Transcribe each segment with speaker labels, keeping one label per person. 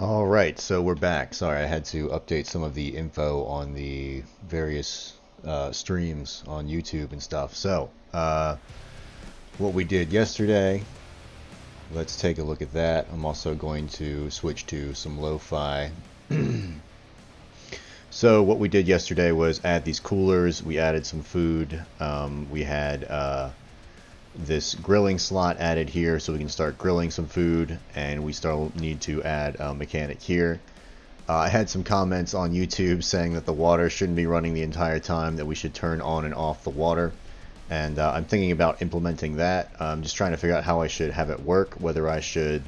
Speaker 1: All right, so we're back. Sorry, I had to update some of the info on the various streams on YouTube and stuff. What we did yesterday, let's take a look at that. I'm also going to switch to some lo-fi. So what we did yesterday was add these coolers. We added some food. We had this grilling slot added here so we can start grilling some food, and we still need to add a mechanic here. I had some comments on YouTube saying that the water shouldn't be running the entire time, that we should turn on and off the water, and I'm thinking about implementing that. I'm just trying to figure out how I should have it work, whether I should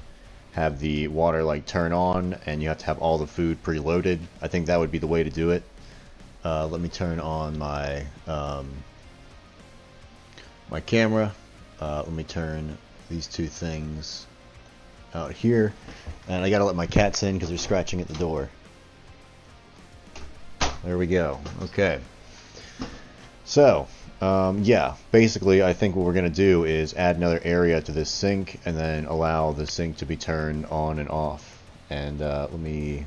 Speaker 1: have the water like turn on and you have to have all the food preloaded. I think that would be the way to do it. Let me turn on my my camera. Let me turn these two things out here, and I gotta let my cats in because they're scratching at the door. There we go. Okay. So, yeah, basically I think what we're gonna do is add another area to this sink and then allow the sink to be turned on and off. And let me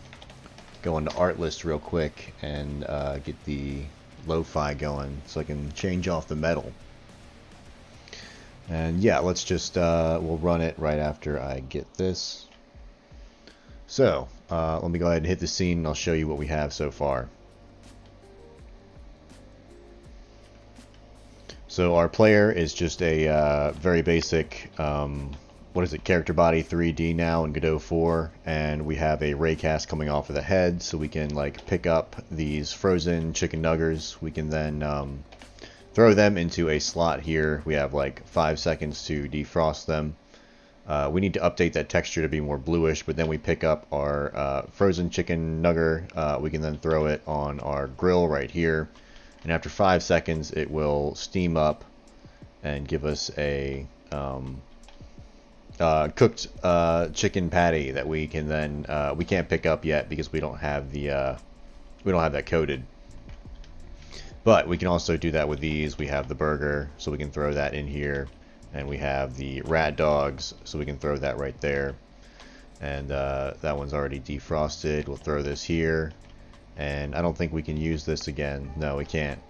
Speaker 1: go into art list real quick and get the lo-fi going so I can change off the metal. And yeah, let's just, we'll run it right after I get this. So, let me go ahead and hit the scene and I'll show you what we have so far. So our player is just a very basic, what is it, character body 3D now in Godot 4, and we have a raycast coming off of the head so we can like pick up these frozen chicken nuggers. We can then throw them into a slot here. We have like 5 seconds to defrost them. We need to update that texture to be more bluish, but then we pick up our frozen chicken nugger. We can then throw it on our grill right here. And after 5 seconds, it will steam up and give us a cooked chicken patty that we can then, we can't pick up yet because we don't have the, we don't have that coated. But we can also do that with these. We have the burger, so we can throw that in here. And we have the rat dogs, so we can throw that right there. And that one's already defrosted. We'll throw this here. And I don't think we can use this again. No, we can't.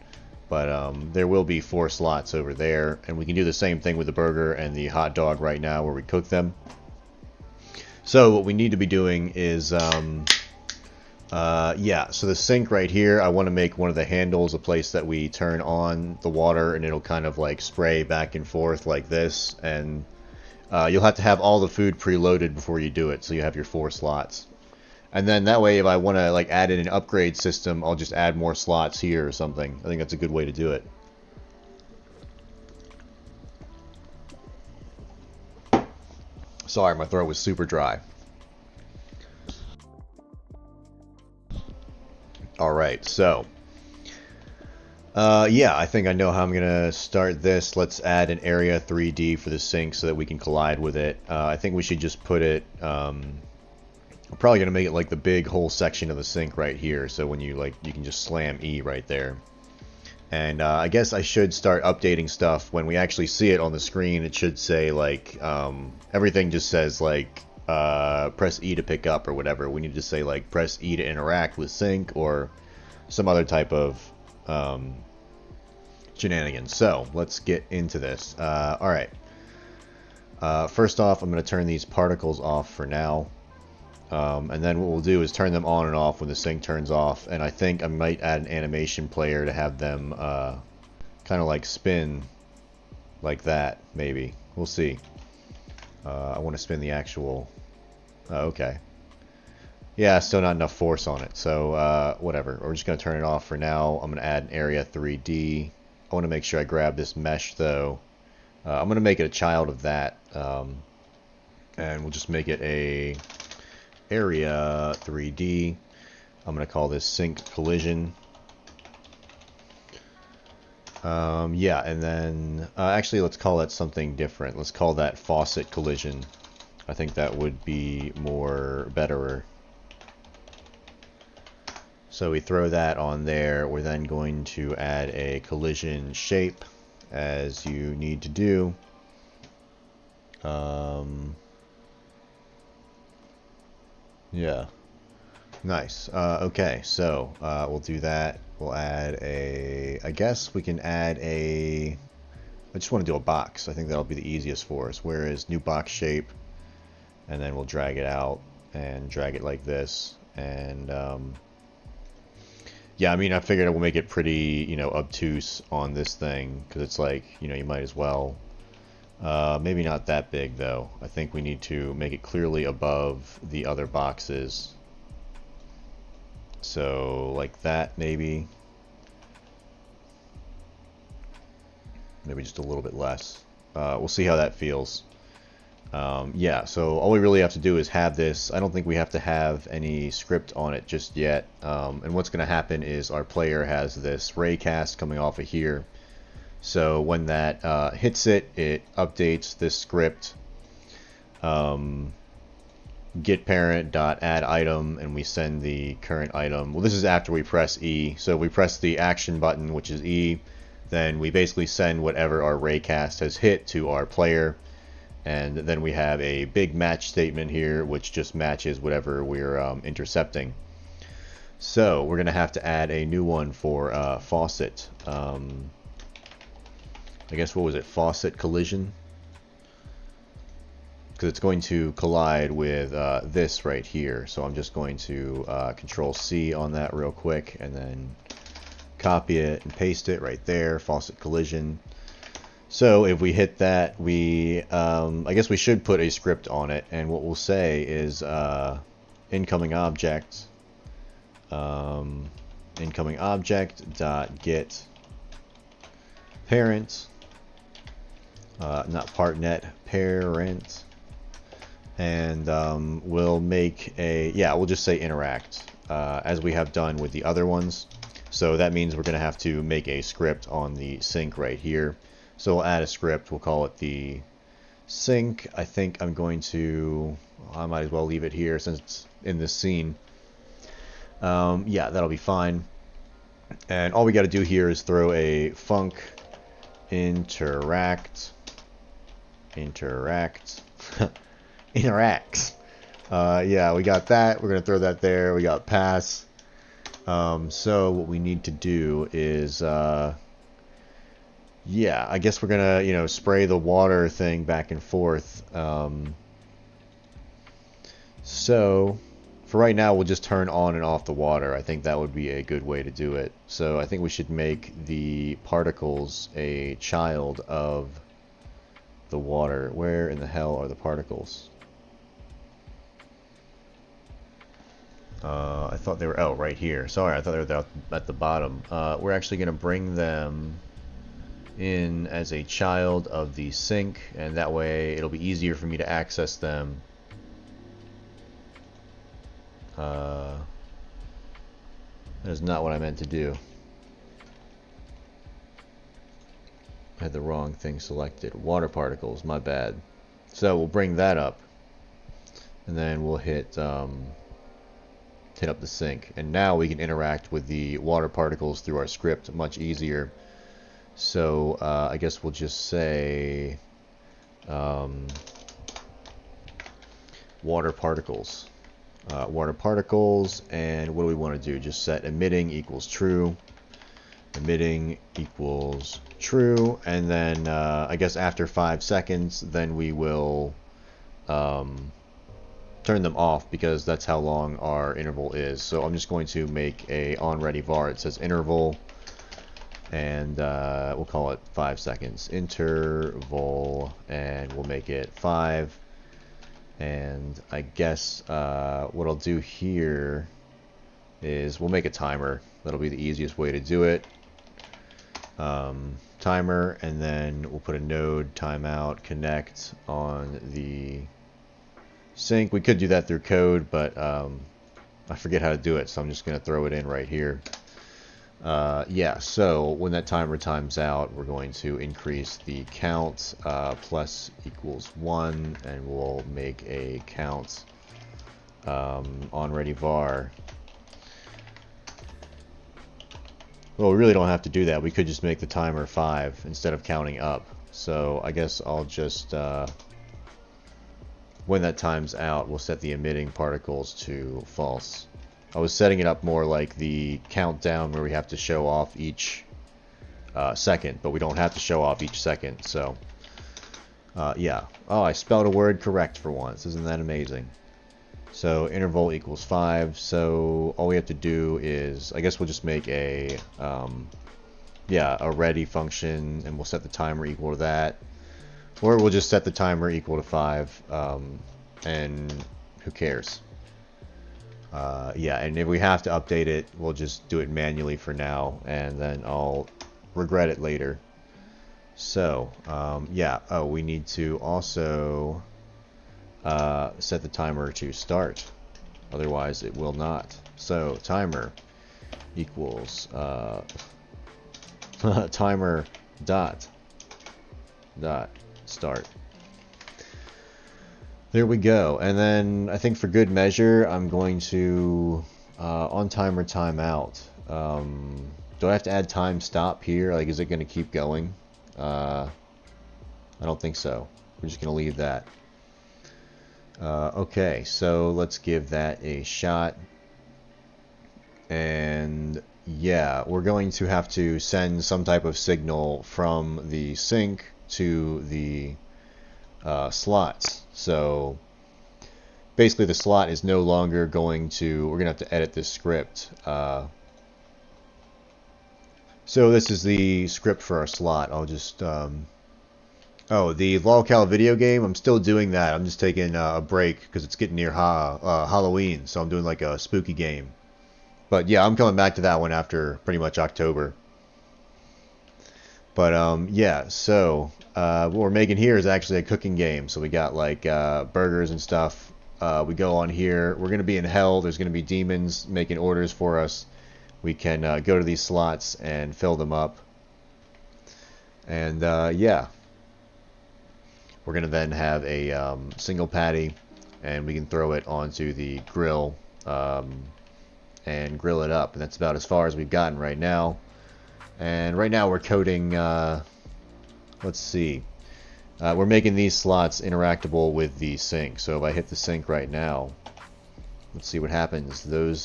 Speaker 1: But there will be 4 slots over there. And we can do the same thing with the burger and the hot dog right now where we cook them. So what we need to be doing is... yeah, so the sink right here, I want to make one of the handles a place that we turn on the water and it'll kind of like spray back and forth like this, and you'll have to have all the food preloaded before you do it, so you have your 4 slots. And then that way if I want to like add in an upgrade system, I'll just add more slots here or something. I think that's a good way to do it. Sorry, my throat was super dry. Alright, so, yeah, I think I know how I'm going to start this. Let's add an area 3D for the sink so that we can collide with it. I think we should just put it, I'm probably going to make it like the big whole section of the sink right here, so when you, like, you can just slam E right there. And I guess I should start updating stuff. When we actually see it on the screen, it should say, like, everything just says, like, press E to pick up or whatever. We need to say like press E to interact with sync or some other type of shenanigans. So let's get into this. Alright. First off, I'm going to turn these particles off for now. And then what we'll do is turn them on and off when the sync turns off. And I think I might add an animation player to have them kind of like spin like that, maybe. We'll see. I want to spin the actual... okay. Yeah, still not enough force on it, so whatever. We're just going to turn it off for now. I'm going to add an area 3D. I want to make sure I grab this mesh, though. I'm going to make it a child of that. And we'll just make it a area 3D. I'm going to call this sync collision. Yeah, and then actually let's call that something different. Let's call that faucet collision. I think that would be more betterer. So we throw that on there. We're then going to add a collision shape, as you need to do. Yeah. Nice. Okay, so we'll do that. We'll add a... I guess we can add a... I just want to do a box. I think that'll be the easiest for us. Where is new box shape? And then we'll drag it out and drag it like this. And yeah, I mean, I figured we'll make it pretty, you know, obtuse on this thing. Because it's like, you know, you might as well... maybe not that big, though. I think we need to make it clearly above the other boxes. So, like that, maybe. Maybe just a little bit less. We'll see how that feels. Yeah, so all we really have to do is have this. I don't think we have to have any script on it just yet. And what's going to happen is our player has this raycast coming off of here. So when that hits it, it updates this script. Get parent dot add item, and we send the current item. Well, this is after we press E. So we press the action button, which is E. Then we basically send whatever our raycast has hit to our player. And then we have a big match statement here, which just matches whatever we're intercepting. So we're going to have to add a new one for faucet. I guess, what was it? Faucet collision? Because it's going to collide with this right here. So I'm just going to Control C on that real quick, and then copy it and paste it right there. Faucet collision. So if we hit that, we I guess we should put a script on it, and what we'll say is incoming object dot get parent, not partnet, parent. And we'll make a, yeah, we'll just say interact, as we have done with the other ones. So that means we're going to have to make a script on the sync right here. So we'll add a script. We'll call it the sync. I think I'm going to, I might as well leave it here since it's in this scene. Yeah, that'll be fine. And all we got to do here is throw a func interact. Interacts. Yeah, we got that. We're going to throw that there. We got pass. So what we need to do is, yeah, I guess we're going to, you know, spray the water thing back and forth. So for right now, we'll just turn on and off the water. I think that would be a good way to do it. So I think we should make the particles a child of the water. Where in the hell are the particles? I thought they were, oh, right here. Sorry, I thought they were at the bottom. We're actually going to bring them in as a child of the sink, and that way it'll be easier for me to access them. That is not what I meant to do. I had the wrong thing selected. Water particles, my bad. So we'll bring that up, and then we'll hit up the sink, and now we can interact with the water particles through our script much easier. So I guess we'll just say water particles, and what do we want to do? Just set emitting equals true, emitting equals true, and then I guess after 5 seconds, then we will turn them off, because that's how long our interval is. So I'm just going to make a onReady var. It says interval, and we'll call it 5 seconds. Interval, and we'll make it 5. And I guess what I'll do here is we'll make a timer. That'll be the easiest way to do it. Timer, and then we'll put a node timeout connect on the sync. We could do that through code, but I forget how to do it, so I'm just going to throw it in right here. Yeah, so when that timer times out, we're going to increase the count plus equals 1, and we'll make a count onReady var. Well, we really don't have to do that. We could just make the timer 5 instead of counting up. So I guess I'll just when that times out, we'll set the emitting particles to false. I was setting it up more like the countdown where we have to show off each second, but we don't have to show off each second, so yeah. Oh, I spelled a word correct for once. Isn't that amazing? So interval equals 5, so all we have to do is, I guess we'll just make a yeah, a ready function, and we'll set the timer equal to that. Or we'll just set the timer equal to 5, and who cares? Yeah, and if we have to update it, we'll just do it manually for now, and then I'll regret it later. So, yeah, oh, we need to also set the timer to start. Otherwise, it will not. So, timer equals timer dot start. There we go. And then I think for good measure, I'm going to on timer timeout. Do I have to add time stop here? Like, is it going to keep going? I don't think so. We're just going to leave that. Okay, so let's give that a shot. And yeah, we're going to have to send some type of signal from the sink to the slots. So basically the slot is no longer going to, we're going to have to edit this script. So this is the script for our slot. I'll just, oh, the lolcow video game, I'm still doing that. I'm just taking a break because it's getting near Halloween, so I'm doing like a spooky game. But yeah, I'm coming back to that one after pretty much October. But yeah, so what we're making here is actually a cooking game. So we got like burgers and stuff. We go on here. We're going to be in hell. There's going to be demons making orders for us. We can go to these slots and fill them up. And yeah, we're going to then have a single patty, and we can throw it onto the grill and grill it up. And that's about as far as we've gotten right now. And right now we're coding, let's see, we're making these slots interactable with the sink. So if I hit the sink right now, let's see what happens.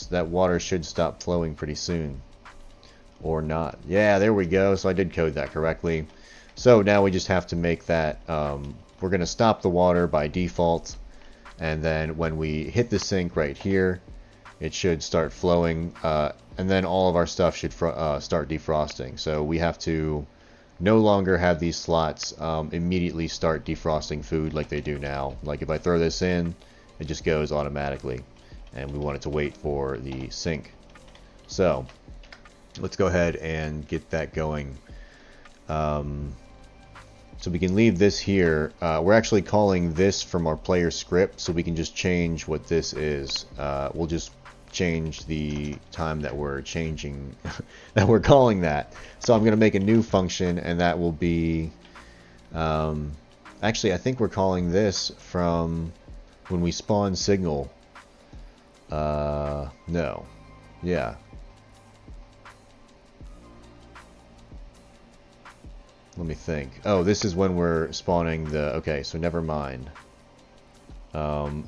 Speaker 1: That water should stop flowing pretty soon. Or not. Yeah, there we go. So I did code that correctly. So now we just have to make that, we're going to stop the water by default. And then when we hit the sink right here, it should start flowing, and then all of our stuff should start defrosting. So we have to no longer have these slots immediately start defrosting food like they do now. Like if I throw this in, it just goes automatically, and we want it to wait for the sink. So let's go ahead and get that going. So we can leave this here. We're actually calling this from our player script, so we can just change what this is. We'll just change the time that we're changing, that we're calling that. So I'm going to make a new function, and that will be, actually I think we're calling this from when we spawn signal. No. Yeah. Let me think. Oh, this is when we're spawning the, okay, so never mind.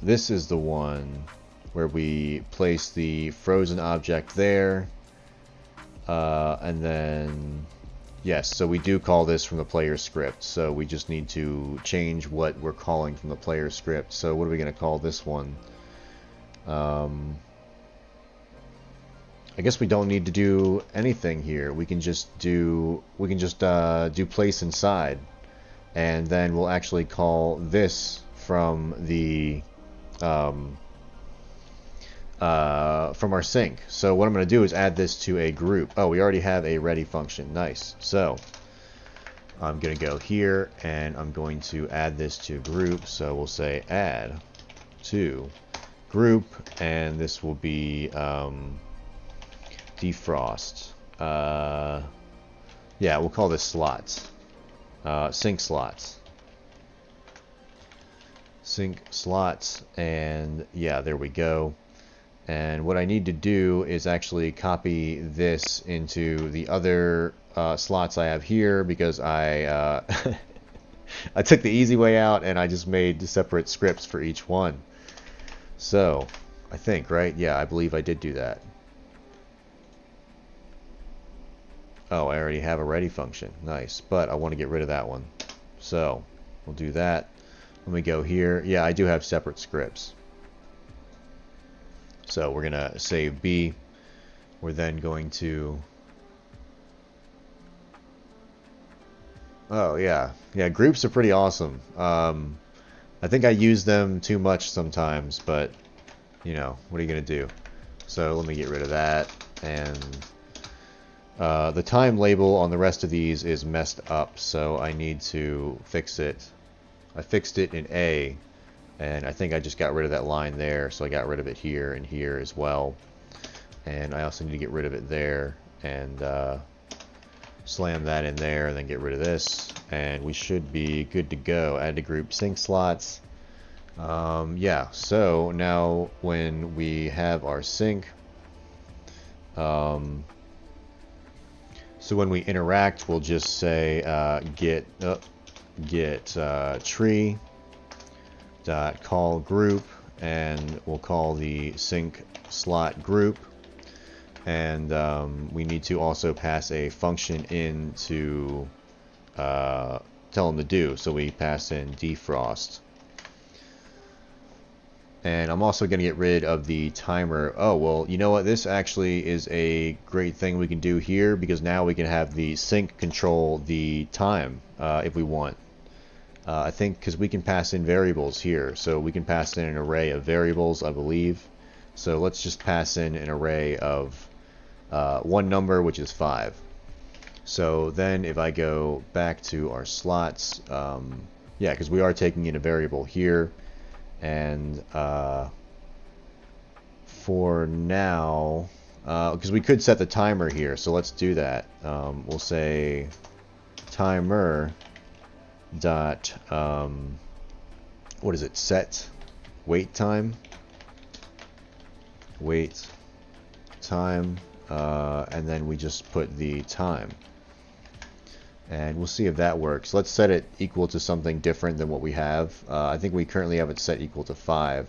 Speaker 1: This is the one where we place the frozen object there, and then, yes, so we do call this from the player script, so we just need to change what we're calling from the player script. So what are we going to call this one? I guess we don't need to do anything here. We can just do place inside, and then we'll actually call this from the from our sink. So what I'm going to do is add this to a group. Oh, we already have a ready function. Nice. So I'm going to go here, and I'm going to add this to group. So we'll say add to group, and this will be defrost. Yeah, we'll call this slots. Sink slots. Sink slots, and yeah, there we go. And what I need to do is actually copy this into the other slots I have here, because I I took the easy way out and I just made separate scripts for each one. So, I think, right? Yeah, I believe I did do that. Oh, I already have a ready function. Nice. But I want to get rid of that one. So, we'll do that. Let me go here. Yeah, I do have separate scripts. So, we're going to save B. We're then going to... Oh, yeah. Yeah, groups are pretty awesome. I think I use them too much sometimes, but, you know, what are you going to do? So let me get rid of that. And the time label on the rest of these is messed up, so I need to fix it. I fixed it in A, and I think I just got rid of that line there, so I got rid of it here and here as well. And I also need to get rid of it there, and slam that in there, and then get rid of this, and we should be good to go. Add to group sync slots. Yeah, so now when we have our sync, so when we interact, we'll just say get tree dot call group, and we'll call the sync slot group. And we need to also pass a function in to tell them to do. So we pass in defrost. And I'm also going to get rid of the timer. Oh, well, you know what? This actually is a great thing we can do here, because now we can have the sync control the time if we want. I think because we can pass in variables here. So we can pass in an array of variables, I believe. So let's just pass in an array of one number, which is 5. So then if I go back to our slots, yeah, because we are taking in a variable here, and for now, because we could set the timer here, so let's do that. We'll say timer dot what is it, set wait time, and then we just put the time, and we'll see if that works. Let's set it equal to something different than what we have. I think we currently have it set equal to 5.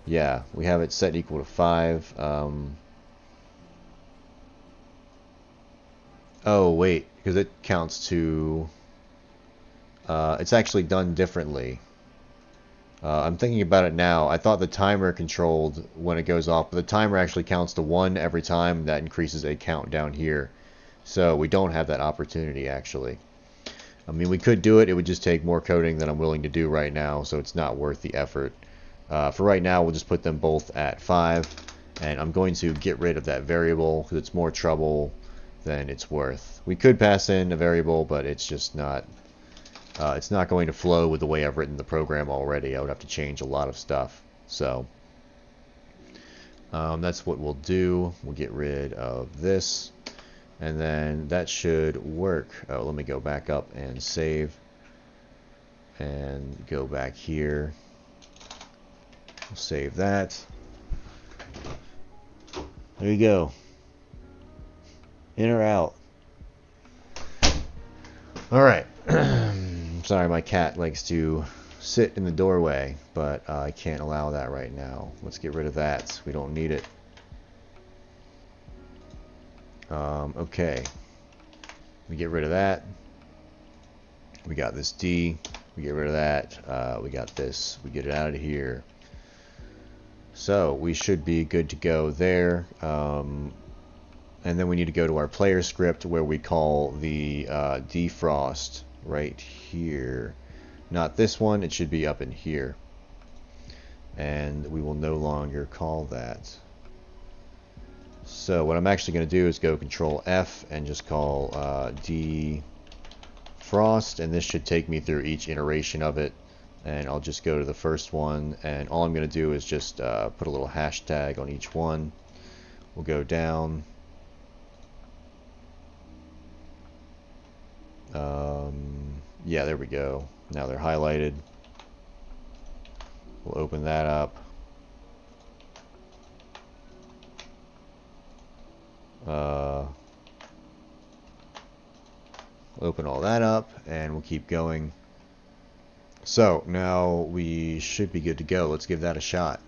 Speaker 1: Yeah, we have it set equal to 5. Oh wait, because it counts to it's actually done differently. I'm thinking about it now. I thought the timer controlled when it goes off, but the timer actually counts to 1 every time. That increases a count down here. So we don't have that opportunity, actually. I mean, we could do it. It would just take more coding than I'm willing to do right now, so it's not worth the effort. For right now, we'll just put them both at 5. And I'm going to get rid of that variable, because it's more trouble than it's worth. We could pass in a variable, but it's just not... it's not going to flow with the way I've written the program already. I would have to change a lot of stuff. So that's what we'll do. We'll get rid of this, and then that should work. Oh, let me go back up and save, and go back here. We'll save that. There you go. In or out. All right. Sorry, my cat likes to sit in the doorway, but I can't allow that right now. Let's get rid of that. We don't need it. Okay. We get rid of that. We got this D. We get rid of that. We got this. We get it out of here. So we should be good to go there. And then we need to go to our player script where we call the defrost right here. Not this one, it should be up in here. And we will no longer call that. So what I'm actually going to do is go Control F and just call defrost, and this should take me through each iteration of it. And I'll just go to the first one, and all I'm going to do is just put a little hashtag on each one. We'll go down. Yeah, there we go. Now they're highlighted. We'll open that up. Open all that up, and we'll keep going. So now we should be good to go. Let's give that a shot.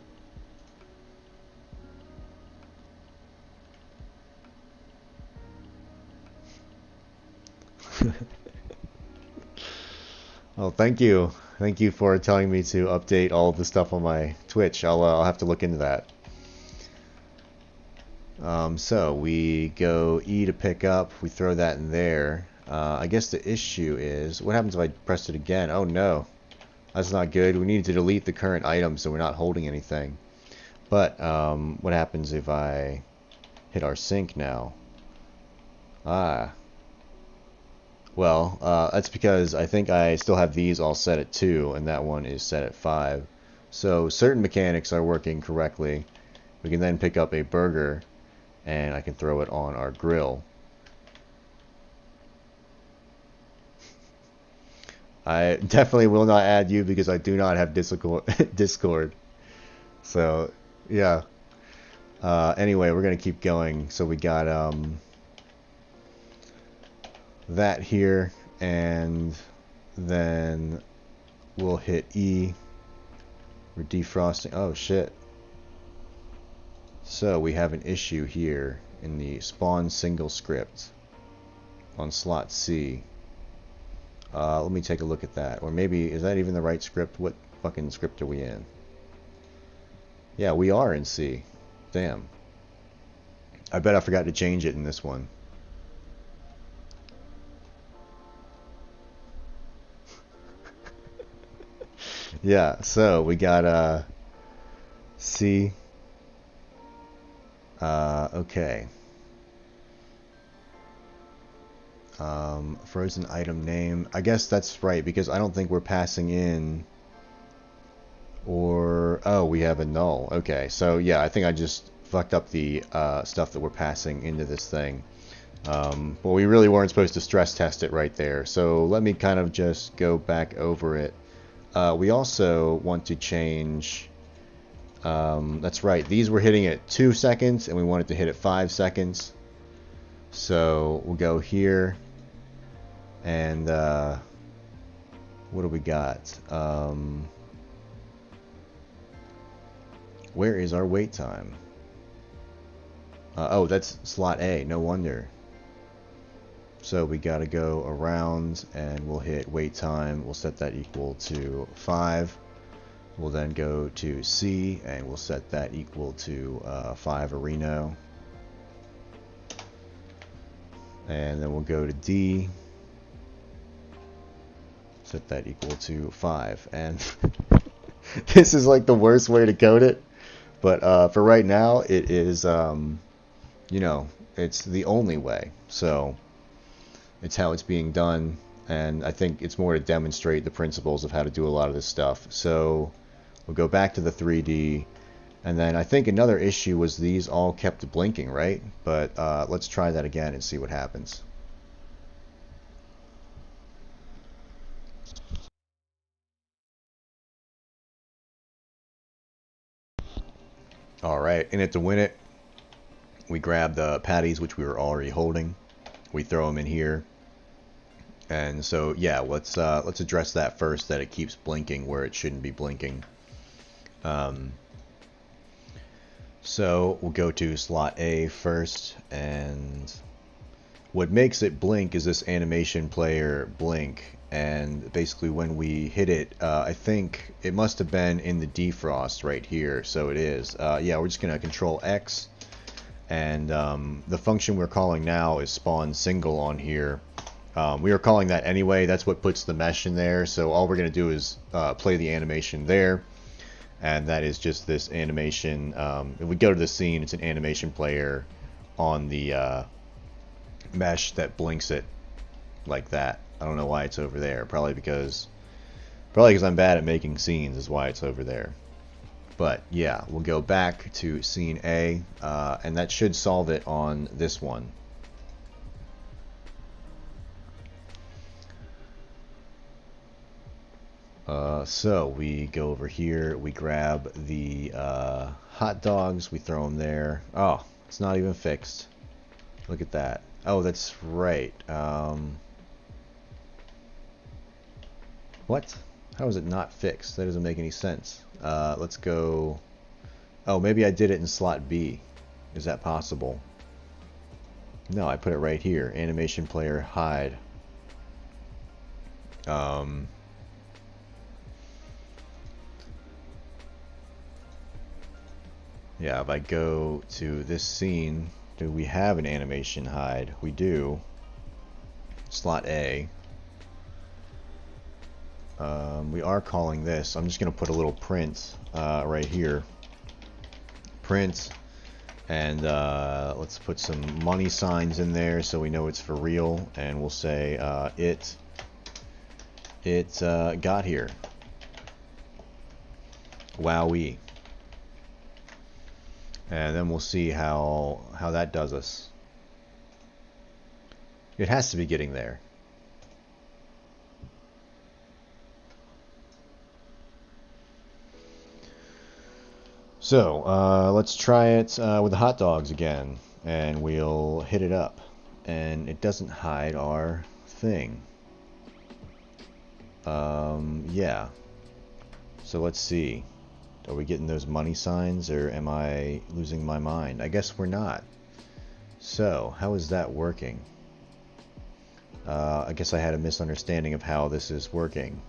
Speaker 1: Oh, thank you. Thank you for telling me to update all of the stuff on my Twitch. I'll have to look into that. So we go E to pick up. We throw that in there. I guess the issue is, what happens if I press it again? Oh no, that's not good. We need to delete the current item so we're not holding anything. But what happens if I hit our sync now? Ah. Well, that's because I think I still have these all set at 2, and that one is set at 5. So certain mechanics are working correctly. We can then pick up a burger, and I can throw it on our grill. I definitely will not add you because I do not have Discord. So, yeah. Anyway, we're going to keep going. So we got that here, and then we'll hit E. We're defrosting. Oh shit. So we have an issue here in the spawn single script on slot C. Let me take a look at that. Or maybe, is that even the right script? What fucking script are we in? Yeah, we are in C. Damn. I bet I forgot to change it in this one. Yeah, so we got C. Okay. Frozen item name. I guess that's right because I don't think we're passing in. Or oh, we have a null. Okay, so yeah, I think I just fucked up the stuff that we're passing into this thing. Well, we really weren't supposed to stress test it right there. So let me kind of just go back over it. We also want to change. That's right. These were hitting at 2 seconds, and we wanted to hit at 5 seconds. So we'll go here, and what do we got? Where is our wait time? Oh, that's slot A. No wonder. So we got to go around, and we'll hit wait time. We'll set that equal to 5. We'll then go to C, and we'll set that equal to 5 Reno. And then we'll go to D, set that equal to 5. And this is like the worst way to code it, but for right now, it is, you know, it's the only way. So it's how it's being done, and I think it's more to demonstrate the principles of how to do a lot of this stuff. So we'll go back to the 3D, and then I think another issue was these all kept blinking, right? But let's try that again and see what happens. Alright, in it to win it, we grab the patties, which we were already holding. We throw them in here. And so, yeah, let's address that first, that it keeps blinking where it shouldn't be blinking. So we'll go to slot A first, and what makes it blink is this animation player blink, and basically when we hit it, I think it must have been in the defrost right here, so it is. Yeah, we're just going to control X, and the function we're calling now is spawn single on here. We were calling that anyway. That's what puts the mesh in there, so all we're going to do is play the animation there. And that is just this animation. If we go to the scene, it's an animation player on the mesh that blinks it like that. I don't know why it's over there. Probably because I'm bad at making scenes is why it's over there. But yeah, we'll go back to scene A, and that should solve it on this one. So we go over here, we grab the hot dogs, we throw them there. Oh, it's not even fixed. Look at that. Oh, that's right. What? How is it not fixed? That doesn't make any sense. Let's go... Oh, maybe I did it in slot B. Is that possible? No, I put it right here. Animation player hide. Yeah, if I go to this scene, do we have an animation hide? We do. Slot A. We are calling this. I'm just going to put a little print right here. Print. And let's put some money signs in there so we know it's for real. And we'll say it got here. Wowee. And then we'll see how that does us. It has to be getting there. So, let's try it with the hot dogs again, and we'll hit it up. And it doesn't hide our thing. Yeah. So let's see. Are we getting those money signs, or am I losing my mind? I guess we're not. So, how is that working? I guess I had a misunderstanding of how this is working.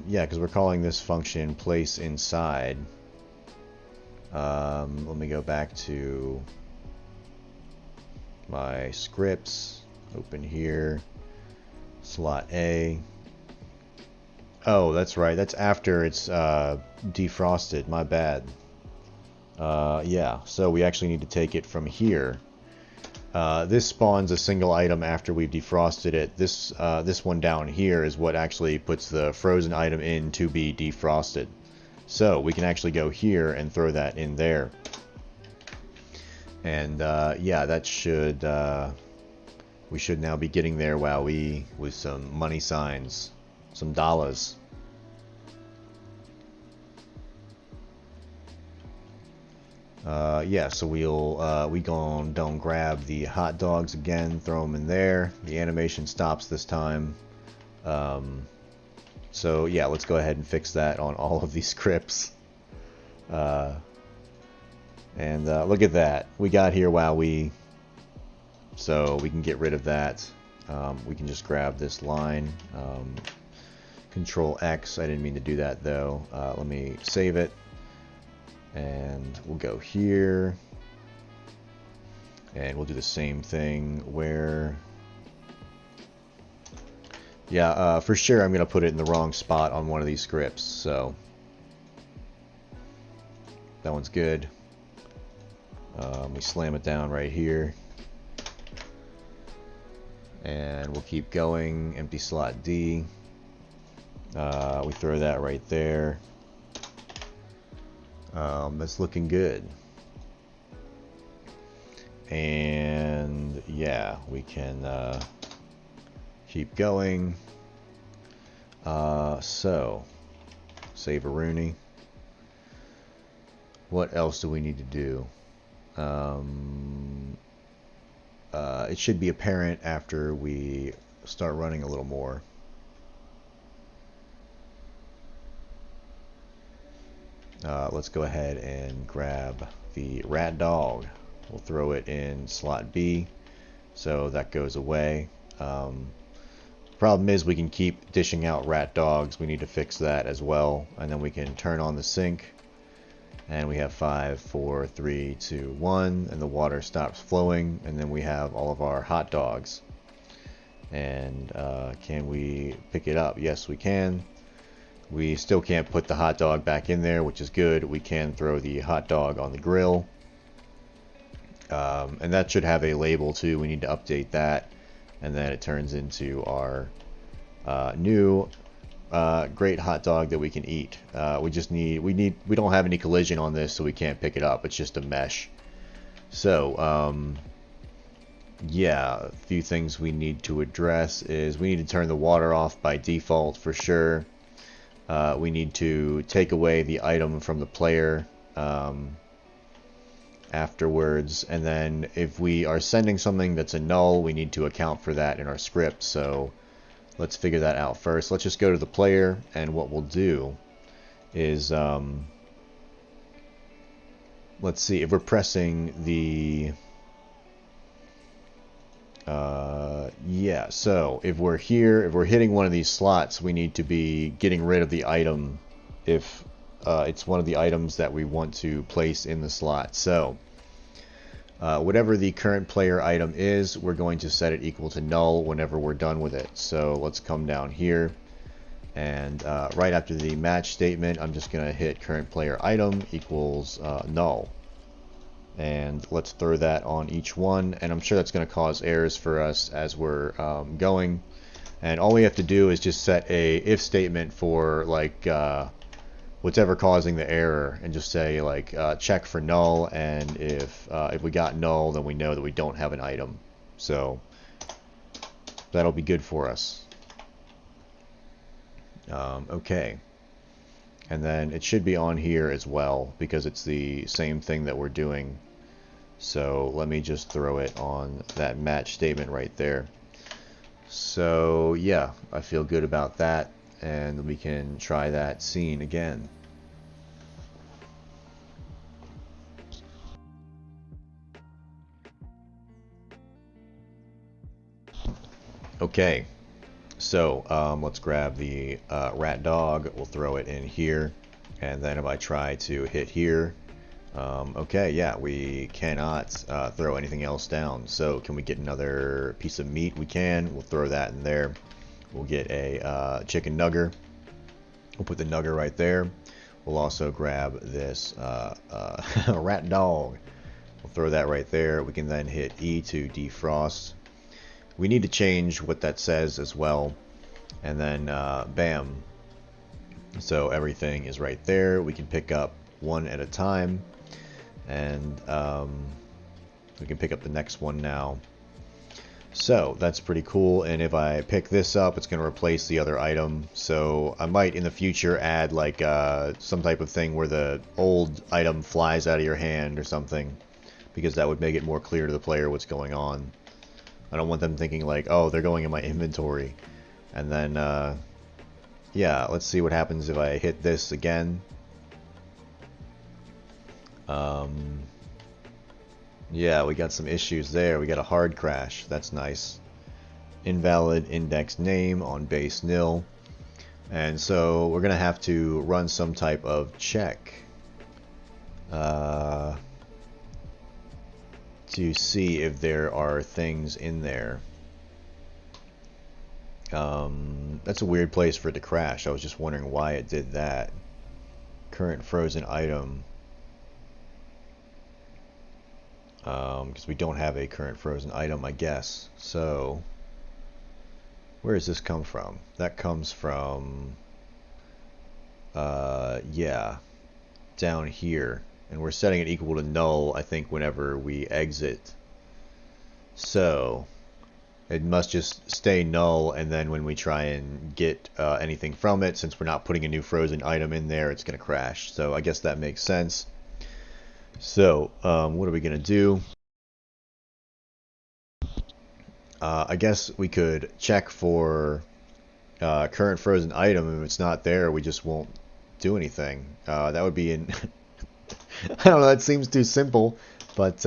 Speaker 1: Yeah, because we're calling this function place inside. Let me go back to my scripts. Open here. Slot A. Oh, that's right. That's after it's defrosted. My bad. Yeah, so we actually need to take it from here. This spawns a single item after we've defrosted it. This one down here is what actually puts the frozen item in to be defrosted. So we can actually go here and throw that in there. And yeah, that should... we should now be getting there, wowee, with some money signs. Some dollars. Yeah, so we don't grab the hot dogs again, throw them in there. The animation stops this time. So yeah, let's go ahead and fix that on all of these scripts. And look at that. We got here, wowee. So we can get rid of that. We can just grab this line. Control X. I didn't mean to do that though. Let me save it. And we'll go here. And we'll do the same thing where... Yeah, for sure I'm going to put it in the wrong spot on one of these scripts. So that one's good. We slam it down right here. And we'll keep going. Empty slot D. We throw that right there. That's looking good. And yeah, we can keep going. So, save a Rooney. What else do we need to do? It should be apparent after we start running a little more. Let's go ahead and grab the rat dog. We'll throw it in slot B, so that goes away. Problem is we can keep dishing out rat dogs. We need to fix that as well, and then we can turn on the sink. And we have 5, 4, 3, 2, 1, and the water stops flowing, and then we have all of our hot dogs. And can we pick it up? Yes, we can. We still can't put the hot dog back in there, which is good. We can throw the hot dog on the grill. And that should have a label too. We need to update that. And then it turns into our new great hot dog that we can eat. We don't have any collision on this, so we can't pick it up. It's just a mesh. So, yeah, a few things we need to address is we need to turn the water off by default for sure. We need to take away the item from the player afterwards, and then if we are sending something that's a null, we need to account for that in our script. So let's figure that out first. Let's just go to the player, and what we'll do is let's see if we're pressing the yeah, so if we're here, if we're hitting one of these slots, we need to be getting rid of the item if it's one of the items that we want to place in the slot. So whatever the current player item is, we're going to set it equal to null whenever we're done with it. So let's come down here, and right after the match statement, I'm just going to hit current player item equals null. And let's throw that on each one, and I'm sure that's going to cause errors for us as we're going. And all we have to do is just set a if statement for like whatever causing the error, and just say like check for null, and if we got null, then we know that we don't have an item. So that'll be good for us. Okay, and then it should be on here as well because it's the same thing that we're doing. So let me just throw it on that match statement right there. So yeah, I feel good about that, and we can try that scene again. Okay, so let's grab the rat dog. We'll throw it in here, and then if I try to hit here, okay, yeah, we cannot throw anything else down. So can we get another piece of meat? We can. We'll throw that in there. We'll get a chicken nugger. We'll put the nugger right there. We'll also grab this rat dog. We'll throw that right there. We can then hit E to defrost. We need to change what that says as well. And then bam. So everything is right there. We can pick up one at a time. And we can pick up the next one now. So that's pretty cool, and if I pick this up, it's going to replace the other item. So I might in the future add like some type of thing where the old item flies out of your hand or something, because that would make it more clear to the player what's going on. I don't want them thinking like, oh, they're going in my inventory. And then yeah, let's see what happens if I hit this again. Yeah, we got some issues there. We got a hard crash. That's nice. Invalid index name on base nil. And so we're going to have to run some type of check to see if there are things in there. That's a weird place for it to crash. I was just wondering why it did that. Current frozen item. Because we don't have a current frozen item, I guess. So, where does this come from? That comes from, yeah, down here. And we're setting it equal to null, I think, whenever we exit. So, it must just stay null, and then when we try and get anything from it, since we're not putting a new frozen item in there, it's going to crash. So, I guess that makes sense. So, what are we going to do? I guess we could check for current frozen item. If it's not there, we just won't do anything. That would be in... I don't know, that seems too simple. But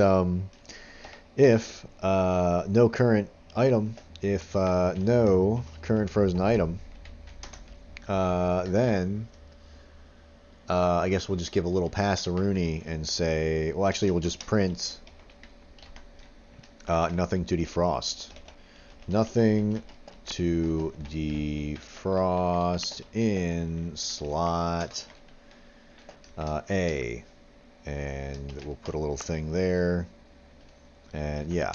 Speaker 1: if no current item, if no current frozen item, then... I guess we'll just give a little pass-a-rooney and say, well, actually, we'll just print nothing to defrost. Nothing to defrost in slot A. And we'll put a little thing there. And yeah.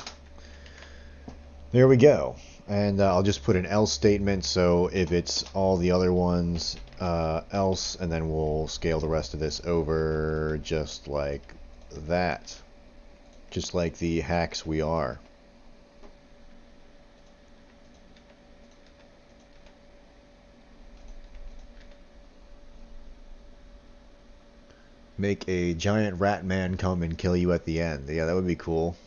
Speaker 1: There we go. And I'll just put an else statement, so if it's all the other ones, else, and then we'll scale the rest of this over just like that. Just like the hacks we are. Make a giant rat man come and kill you at the end. Yeah, that would be cool.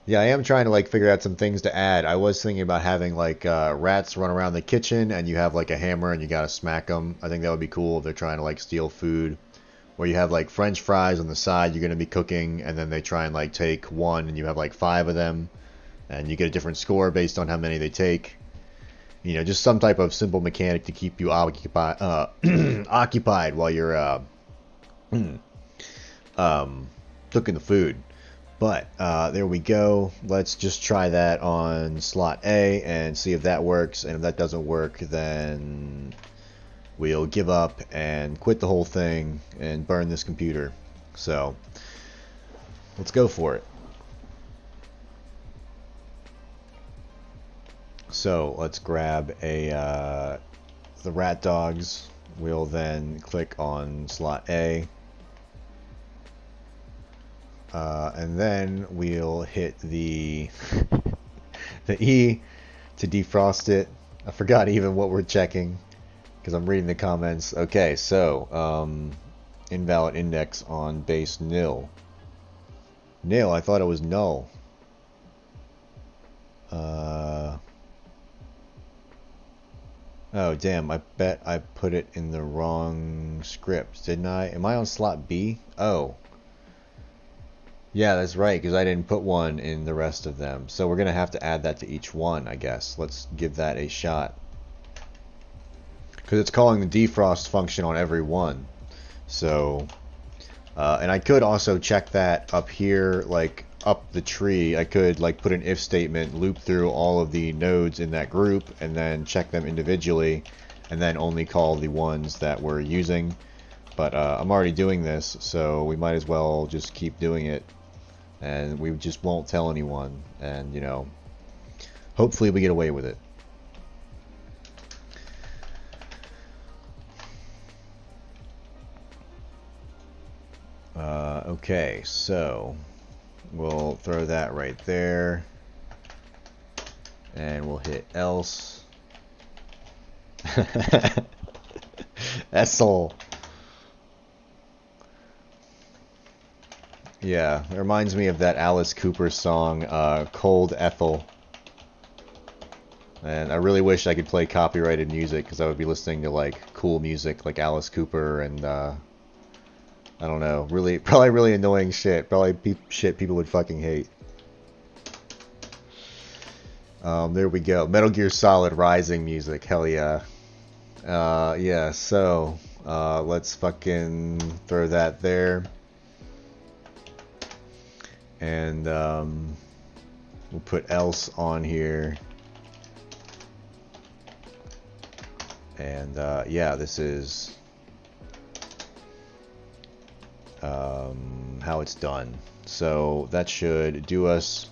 Speaker 1: Yeah, I am trying to like figure out some things to add. I was thinking about having like rats run around the kitchen and you have like a hammer and you gotta smack them. I think that would be cool if they're trying to like steal food. Or you have like French fries on the side you're gonna be cooking and then they try and like take one and you have like 5 of them and you get a different score based on how many they take. You know, just some type of simple mechanic to keep you occupied while you're cooking the food. But there we go. Let's just try that on slot A and see if that works. And if that doesn't work, then we'll give up and quit the whole thing and burn this computer. So let's go for it. So let's grab the rat dogs. We'll then click on slot A. And then we'll hit the the E to defrost it. I forgot even what we're checking because I'm reading the comments. Okay, so invalid index on base nil. Nil, I thought it was null. Oh damn, I bet I put it in the wrong script, didn't I? Am I on slot B? Oh. Yeah, that's right, because I didn't put one in the rest of them. So we're going to have to add that to each one, I guess. Let's give that a shot. Because it's calling the defrost function on every one. So, and I could also check that up here, like up the tree. I could like put an if statement, loop through all of the nodes in that group, and then check them individually, and then only call the ones that we're using. But I'm already doing this, so we might as well just keep doing it. And we just won't tell anyone, and you know, hopefully we get away with it. Okay, so we'll throw that right there, and we'll hit else. Essel. Yeah, it reminds me of that Alice Cooper song, Cold Ethel. And I really wish I could play copyrighted music, because I would be listening to, like, cool music, like Alice Cooper, and, I don't know, probably really annoying shit. Probably shit people would fucking hate. There we go. Metal Gear Solid Rising music, hell yeah. Yeah, so, let's fucking throw that there. And we'll put else on here, and yeah, this is how it's done. So that should do us.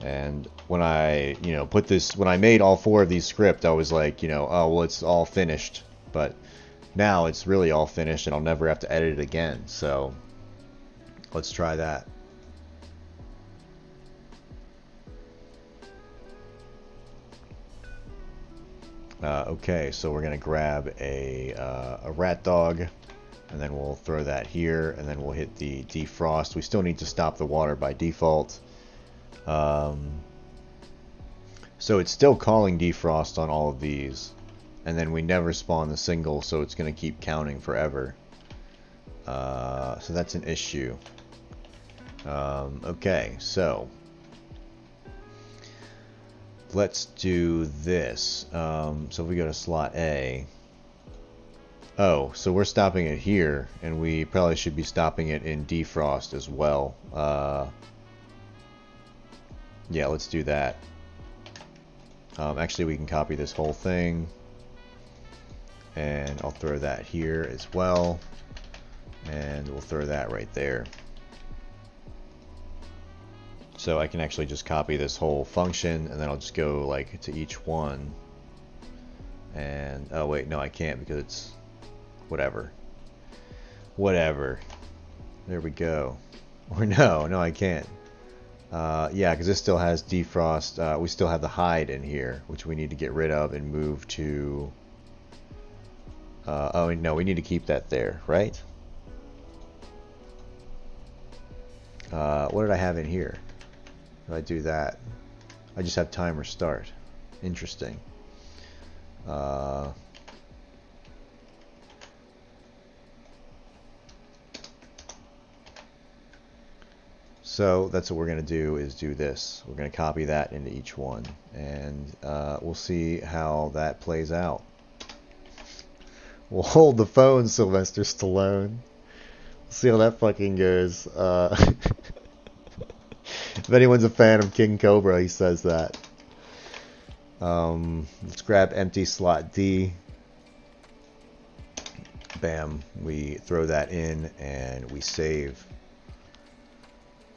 Speaker 1: And when I, you know, when I made all 4 of these scripts, I was like, you know, oh well, it's all finished. But now it's really all finished, and I'll never have to edit it again. So let's try that. Okay, so we're gonna grab a rat dog, and then we'll throw that here, and then we'll hit the defrost. We still need to stop the water by default. So it's still calling defrost on all of these, and then we never spawn the single, so it's gonna keep counting forever. So that's an issue. Okay, so let's do this. So if we go to slot A, oh, so we're stopping it here, and we probably should be stopping it in defrost as well. Yeah, let's do that. Actually, we can copy this whole thing, and I'll throw that here as well, and we'll throw that right there. So I can actually just copy this whole function, and then I'll just go like to each one. And oh wait, no, I can't, because it's whatever. There we go. Or no, I can't. Yeah, because this still has defrost. We still have the hide in here, which we need to get rid of and move to Oh, no, we need to keep that there, right? What did I have in here? If I do that, I just have timer start. Interesting. So that's what we're going to do, is do this. We're going to copy that into each one, and we'll see how that plays out. We'll hold the phone, Sylvester Stallone. See how that fucking goes. If anyone's a fan of King Cobra, he says that. Let's grab empty slot D. Bam. We throw that in and we save.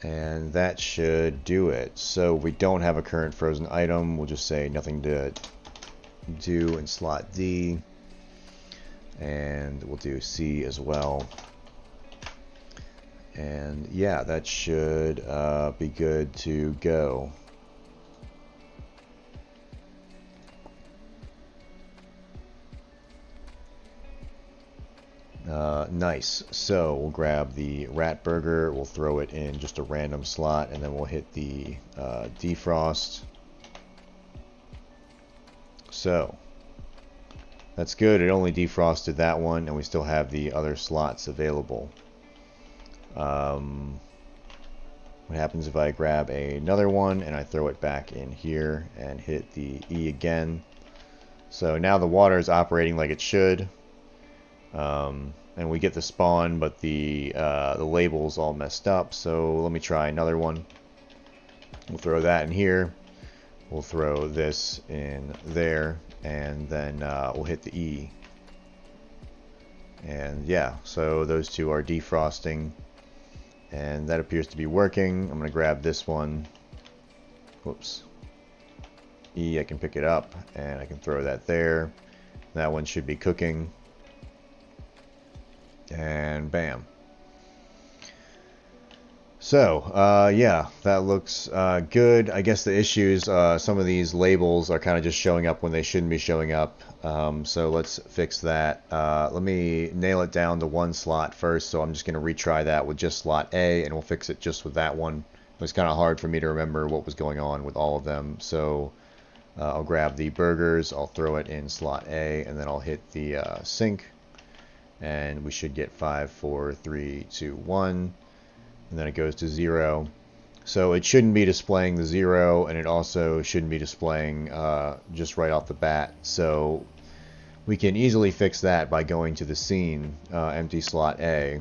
Speaker 1: And that should do it. So we don't have a current frozen item. We'll just say nothing to do in slot D. And we'll do C as well. And yeah, that should be good to go. Nice. So we'll grab the rat burger, we'll throw it in just a random slot, and then we'll hit the defrost. So that's good. It only defrosted that one, and we still have the other slots available. What happens if I grab another one and I throw it back in here and hit the E again? So now the water is operating like it should. And we get the spawn, but the label's all messed up. So let me try another one. We'll throw that in here. We'll throw this in there, and then we'll hit the E. And yeah, so those two are defrosting, and that appears to be working. I'm gonna grab this one. Whoops. E, I can pick it up, and I can throw that there. That one should be cooking. And bam. So, yeah, that looks good. I guess the issues, some of these labels are kind of just showing up when they shouldn't be showing up. So let's fix that. Let me nail it down to one slot first. So I'm just going to retry that with just slot A, and we'll fix it just with that one. It was kind of hard for me to remember what was going on with all of them. So I'll grab the burgers, I'll throw it in slot A, and then I'll hit the sync. And we should get 5, 4, 3, 2, 1, and then it goes to 0. So it shouldn't be displaying the 0, and it also shouldn't be displaying just right off the bat. So we can easily fix that by going to the scene, empty slot A,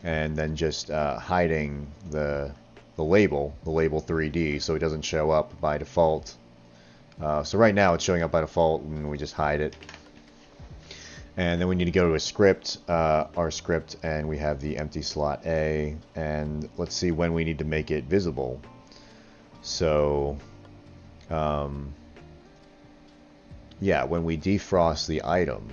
Speaker 1: and then just hiding the label 3D, so it doesn't show up by default. So right now it's showing up by default, and we just hide it. And then we need to go to a script, our script, and we have the empty slot A, and let's see when we need to make it visible. So, yeah, when we defrost the item,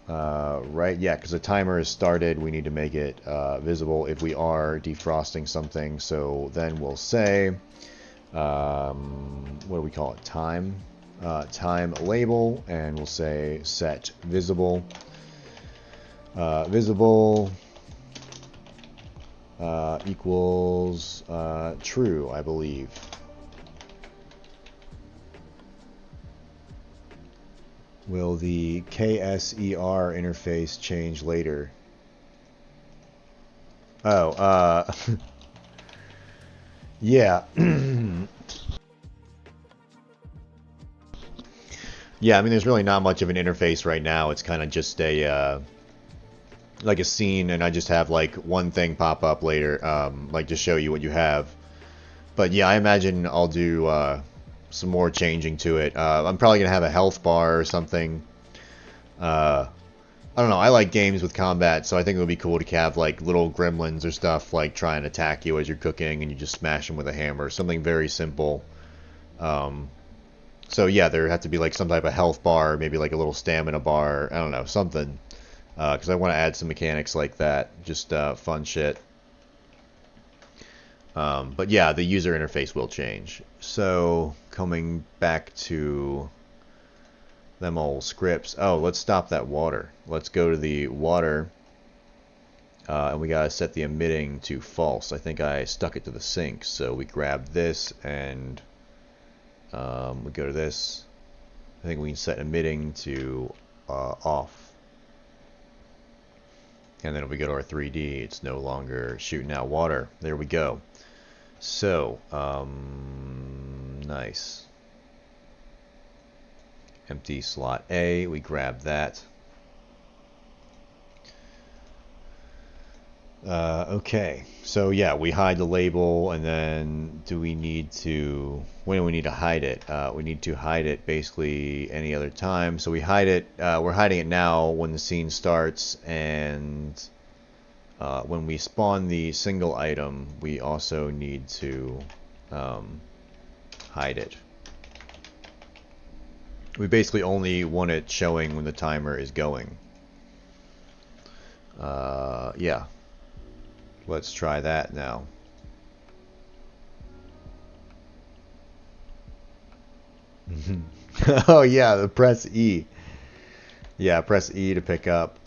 Speaker 1: right, yeah, because the timer is started, we need to make it visible if we are defrosting something. So then we'll say, what do we call it, time label, and we'll say set visible. Visible equals true, I believe. Will the KSER interface change later? Oh, yeah. Yeah, I mean, there's really not much of an interface right now. It's kind of just a, like a scene, and I just have, like, one thing pop up later, like, to show you what you have. But, yeah, I imagine I'll do, some more changing to it. I'm probably going to have a health bar or something. I don't know, I like games with combat, so I think it would be cool to have, like, little gremlins or stuff, like, try and attack you as you're cooking, and you just smash them with a hammer. Something very simple. So yeah, there have to be like some type of health bar, maybe like a little stamina bar, I don't know, something. Because I want to add some mechanics like that, just fun shit. But yeah, the user interface will change. So coming back to them old scripts. Oh, let's stop that water. Let's go to the water. And we gotta set the emitting to false. I think I stuck it to the sink. So we grab this and we go to this. I think we can set emitting to off. And then if we go to our 3D, it's no longer shooting out water. There we go. So, nice. Empty slot A, we grab that. Okay, so yeah, we hide the label, and then do we need to, when do we need to hide it? We need to hide it basically any other time. So we hide it, we're hiding it now when the scene starts, and when we spawn the single item, we also need to hide it. We basically only want it showing when the timer is going. Yeah. Let's try that now. Oh yeah, the press E. Yeah, press E to pick up.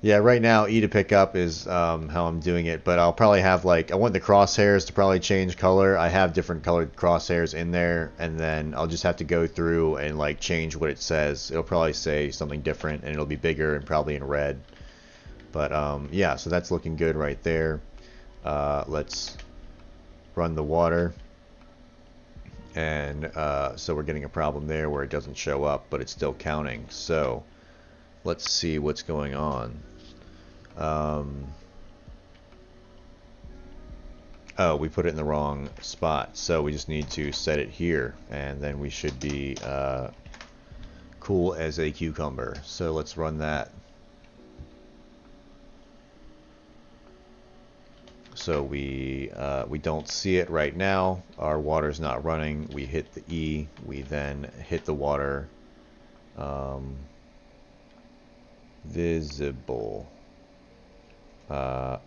Speaker 1: Yeah, right now E to pick up is how I'm doing it, but I'll probably have like, I want the crosshairs to probably change color. I have different colored crosshairs in there, and then I'll just have to go through and like change what it says. It'll probably say something different, and it'll be bigger and probably in red. But yeah, so that's looking good right there. Let's run the water. And so we're getting a problem there where it doesn't show up, but it's still counting. So let's see what's going on. Oh, we put it in the wrong spot. So we just need to set it here, and then we should be cool as a cucumber. So let's run that. So we don't see it right now. Our water's not running. We hit the E. We then hit the water. Visible. I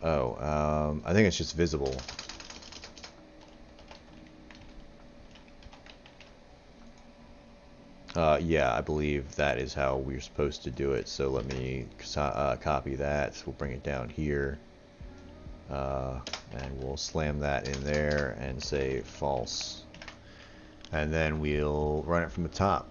Speaker 1: think it's just visible. Yeah, I believe that is how we're supposed to do it. So let me copy that. We'll bring it down here. And we'll slam that in there and say false, and then we'll run it from the top.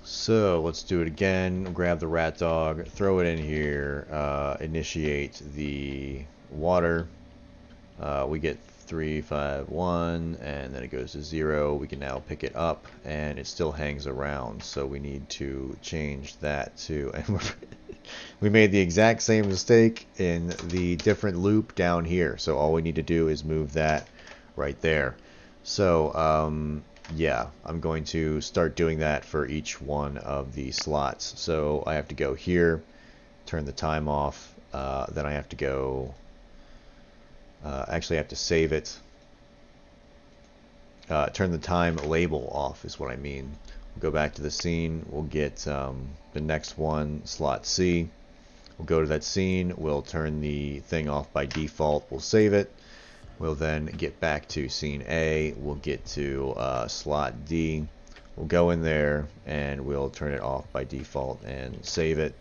Speaker 1: So let's do it again. Grab the rat dog, throw it in here, initiate the water. We get 3, 5, 1, and then it goes to 0. We can now pick it up, and it still hangs around. So we need to change that to, and we made the exact same mistake in the different loop down here. So all we need to do is move that right there. So yeah, I'm going to start doing that for each one of the slots. So I have to go here, turn the time off, then I have to go. Actually, I have to save it. Turn the time label off is what I mean. We'll go back to the scene. We'll get the next one, slot C. We'll go to that scene. We'll turn the thing off by default. We'll save it. We'll then get back to scene A. We'll get to slot D. We'll go in there and we'll turn it off by default and save it.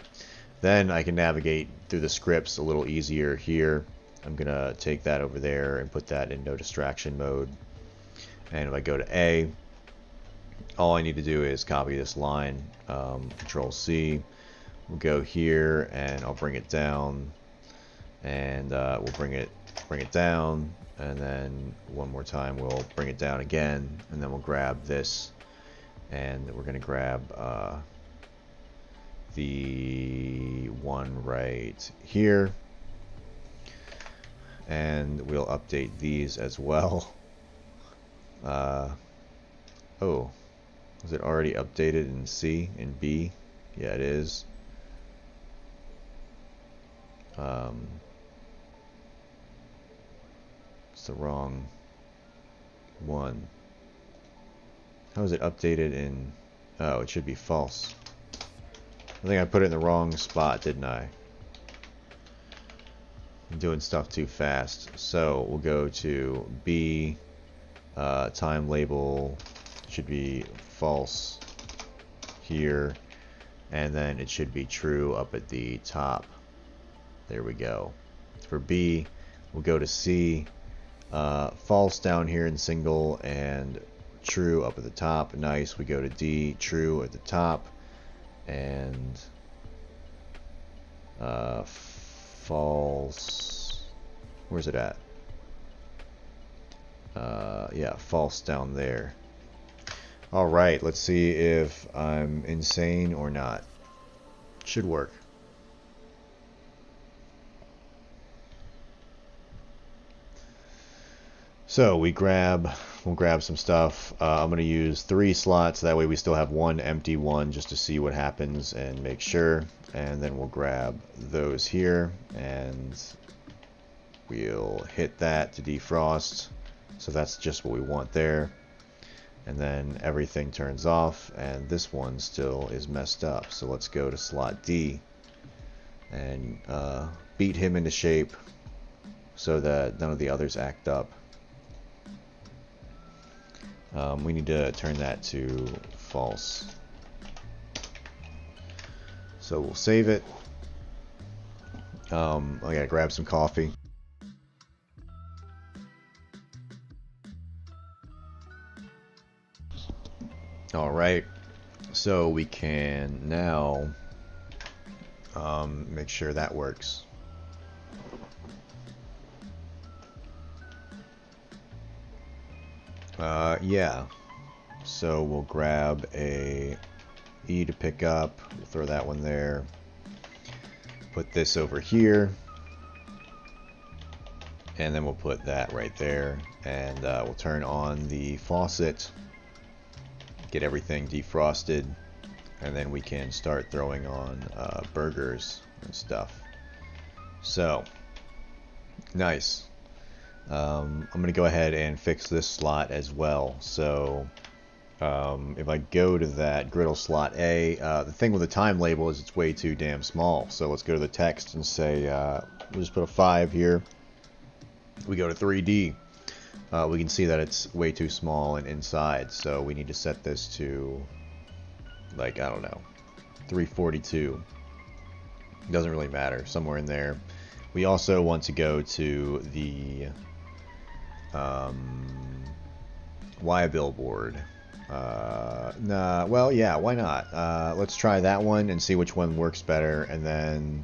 Speaker 1: Then I can navigate through the scripts a little easier here. I'm going to take that over there and put that in no distraction mode. And if I go to A, all I need to do is copy this line, Control C. We'll go here and I'll bring it down, and we'll bring it down, and then one more time we'll bring it down again, and then we'll grab this, and we're going to grab the one right here. And we'll update these as well. Oh, is it already updated in C and B? Yeah, it is. It's the wrong one. How is it updated in? Oh, it should be false. I think I put it in the wrong spot, didn't I? I'm doing stuff too fast. So we'll go to B, time label should be false here, and then it should be true up at the top. There we go. For B, we'll go to C, false down here in single, and true up at the top. Nice. We go to D, true at the top, and false. Where's it at? Yeah, false down there. Alright, let's see if I'm insane or not. Should work. So we'll grab some stuff. I'm going to use 3 slots, that way we still have 1 empty one just to see what happens and make sure. And then we'll grab those here and we'll hit that to defrost. So that's just what we want there. And then everything turns off, and this one still is messed up. So let's go to slot D and beat him into shape so that none of the others act up. We need to turn that to false. So we'll save it. I gotta grab some coffee. Alright, so we can now make sure that works. Yeah, so we'll grab a E to pick up, we'll throw that one there, put this over here, and then we'll put that right there, and we'll turn on the faucet, get everything defrosted, and then we can start throwing on burgers and stuff. So, nice. I'm going to go ahead and fix this slot as well. So if I go to that griddle slot A, the thing with the time label is it's way too damn small. So let's go to the text and say, we'll just put a 5 here. We go to 3D. We can see that it's way too small and inside. So we need to set this to, like, I don't know, 342. It doesn't really matter. Somewhere in there. We also want to go to the why billboard. Nah, well, yeah, why not? Let's try that one and see which one works better. And then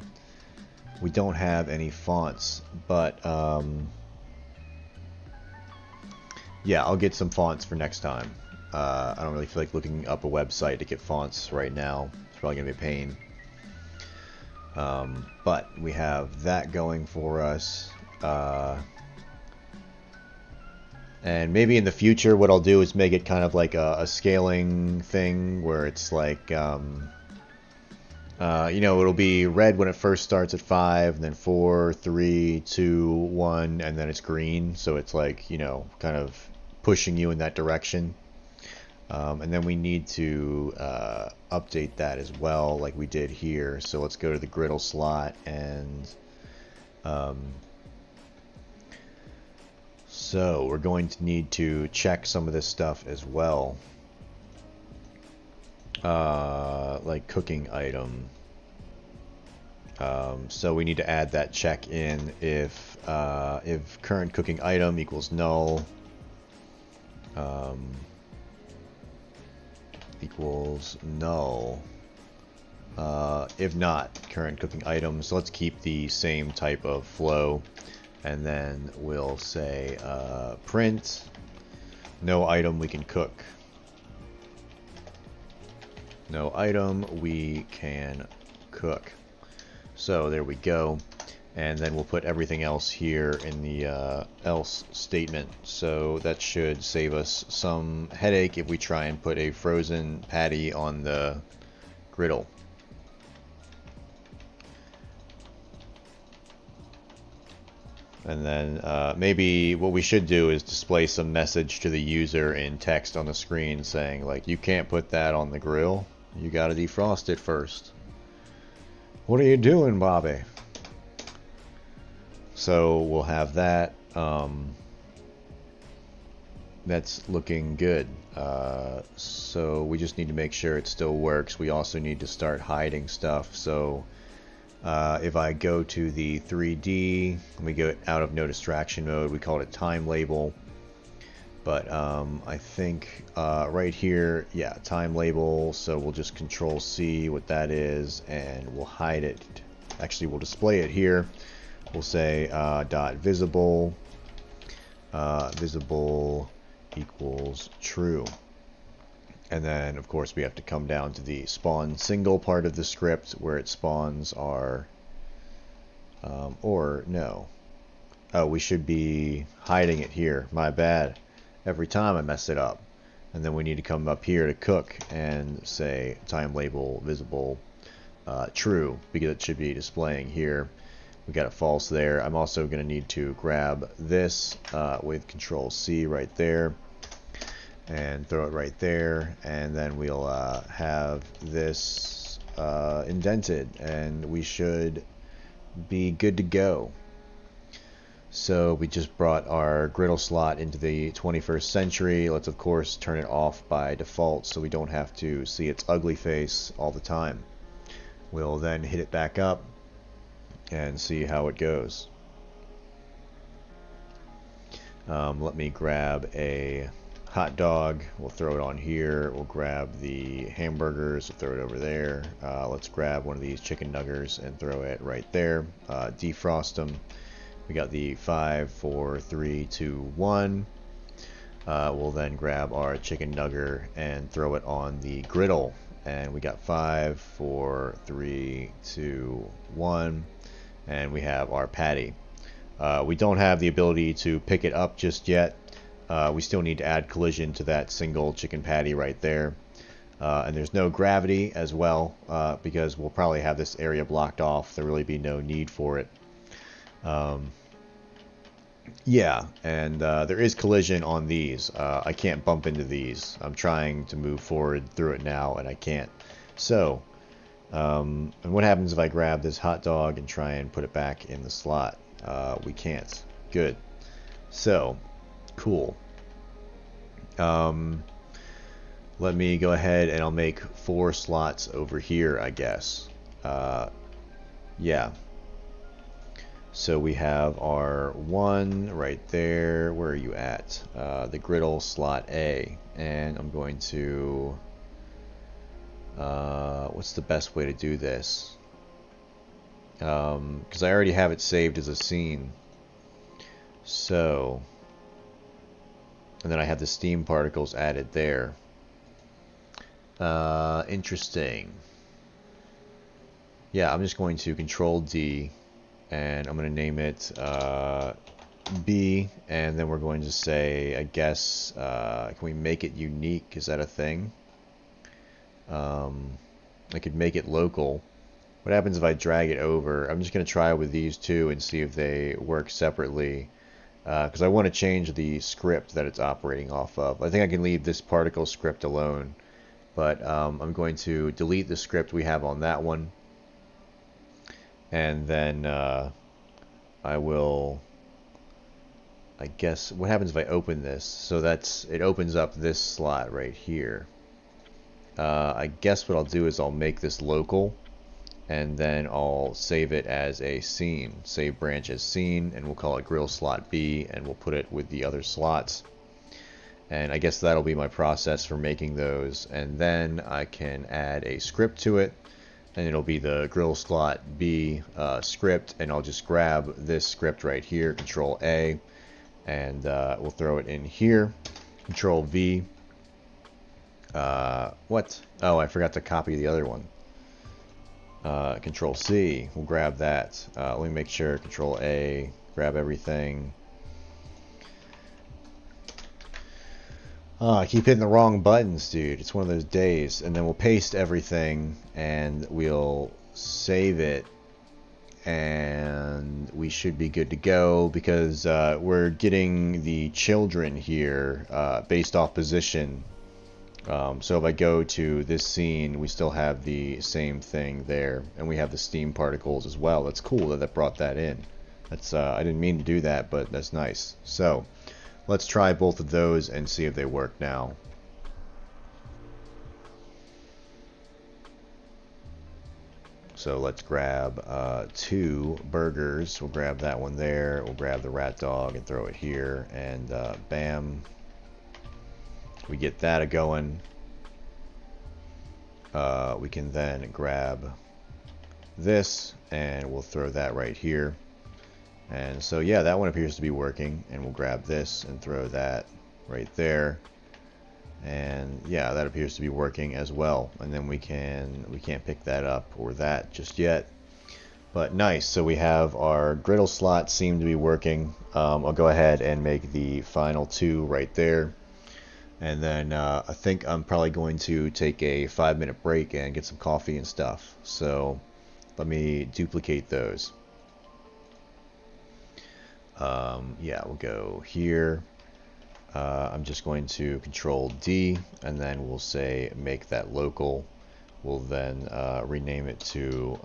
Speaker 1: we don't have any fonts, but yeah, I'll get some fonts for next time. I don't really feel like looking up a website to get fonts right now. It's probably gonna be a pain. But we have that going for us. And maybe in the future what I'll do is make it kind of like a scaling thing where it's like, you know, it'll be red when it first starts at 5, and then 4, 3, 2, 1, and then it's green. So it's like, you know, kind of pushing you in that direction. And then we need to update that as well, like we did here. So let's go to the griddle slot, and so we're going to need to check some of this stuff as well, like cooking item. So we need to add that check in if current cooking item equals null. Equals null. If not, current cooking item. So let's keep the same type of flow, and then we'll say print no item we can cook. No item we can cook. So there we go. And then we'll put everything else here in the else statement. So that should save us some headache if we try and put a frozen patty on the griddle. And then maybe what we should do is display some message to the user in text on the screen saying, like, you can't put that on the grill. You gotta defrost it first. What are you doing, Bobby? So we'll have that. That's looking good. So we just need to make sure it still works. We also need to start hiding stuff. So if I go to the 3D, we go out of no distraction mode. We call it time label. But I think right here, yeah, time label. So we'll just Control C what that is, and we'll hide it. Actually, we'll display it here. We'll say dot visible. Visible equals true. And then, of course, we have to come down to the spawn single part of the script where it spawns our, or no. Oh, we should be hiding it here. My bad. Every time I mess it up. And then we need to come up here to cook and say time label visible true, because it should be displaying here. We got a false there. I'm also going to need to grab this with Control C right there and throw it right there, and then we'll have this indented, and we should be good to go. So we just brought our griddle slot into the 21st century. Let's of course turn it off by default so we don't have to see its ugly face all the time. We'll then hit it back up and see how it goes. Let me grab a hot dog. We'll throw it on here. We'll grab the hamburgers. We'll throw it over there. Let's grab one of these chicken nuggers and throw it right there. Defrost them. We got the 5, 4, 3, 2, 1. We'll then grab our chicken nugger and throw it on the griddle. And we got 5, 4, 3, 2, 1. And we have our patty. We don't have the ability to pick it up just yet. We still need to add collision to that single chicken patty right there. And there's no gravity as well, because we'll probably have this area blocked off. There'll really be no need for it. Yeah, and there is collision on these. I can't bump into these. I'm trying to move forward through it now, and I can't. So, and what happens if I grab this hot dog and try and put it back in the slot? We can't. Good. So, cool. Let me go ahead and I'll make 4 slots over here, I guess. Yeah. So we have our 1 right there. Where are you at? The griddle slot A. And I'm going to... what's the best way to do this? Because I already have it saved as a scene. So... and then I have the steam particles added there. Interesting. Yeah, I'm just going to Control D. And I'm going to name it B, and then we're going to say, I guess, can we make it unique? Is that a thing? I could make it local. What happens if I drag it over? I'm just going to try with these two and see if they work separately, because I want to change the script that it's operating off of. I think I can leave this particle script alone, but I'm going to delete the script we have on that one. And then I will, I guess, what happens if I open this? So it opens up this slot right here. I guess what I'll do is I'll make this local, and then I'll save it as a scene. Save branch as scene, and we'll call it grill slot B, and we'll put it with the other slots. And I guess that'll be my process for making those. And then I can add a script to it. And it'll be the grill slot B script, and I'll just grab this script right here, Control A, and we'll throw it in here. Control V. What? Oh, I forgot to copy the other one. Control C. We'll grab that. Let me make sure. Control A. Grab everything. I keep hitting the wrong buttons, dude. It's one of those days. And then we'll paste everything, and we'll save it, and we should be good to go, because we're getting the children here based off position. So if I go to this scene, we still have the same thing there, and we have the steam particles as well. That's cool that brought that in. That's I didn't mean to do that, but that's nice. So let's try both of those and see if they work now. So let's grab 2 burgers. We'll grab that one there. We'll grab the rat dog and throw it here. And bam. We get that a going. We can then grab this and we'll throw that right here. And so yeah, that one appears to be working. And we'll grab this and throw that right there. And yeah, that appears to be working as well. And then we can't pick that up or that just yet. But nice. So we have our griddle slots seem to be working. I'll go ahead and make the final 2 right there. And then I think I'm probably going to take a 5-minute break and get some coffee and stuff. So let me duplicate those. Yeah, we'll go here. I'm just going to Control D, and then we'll say make that local. We'll then rename it to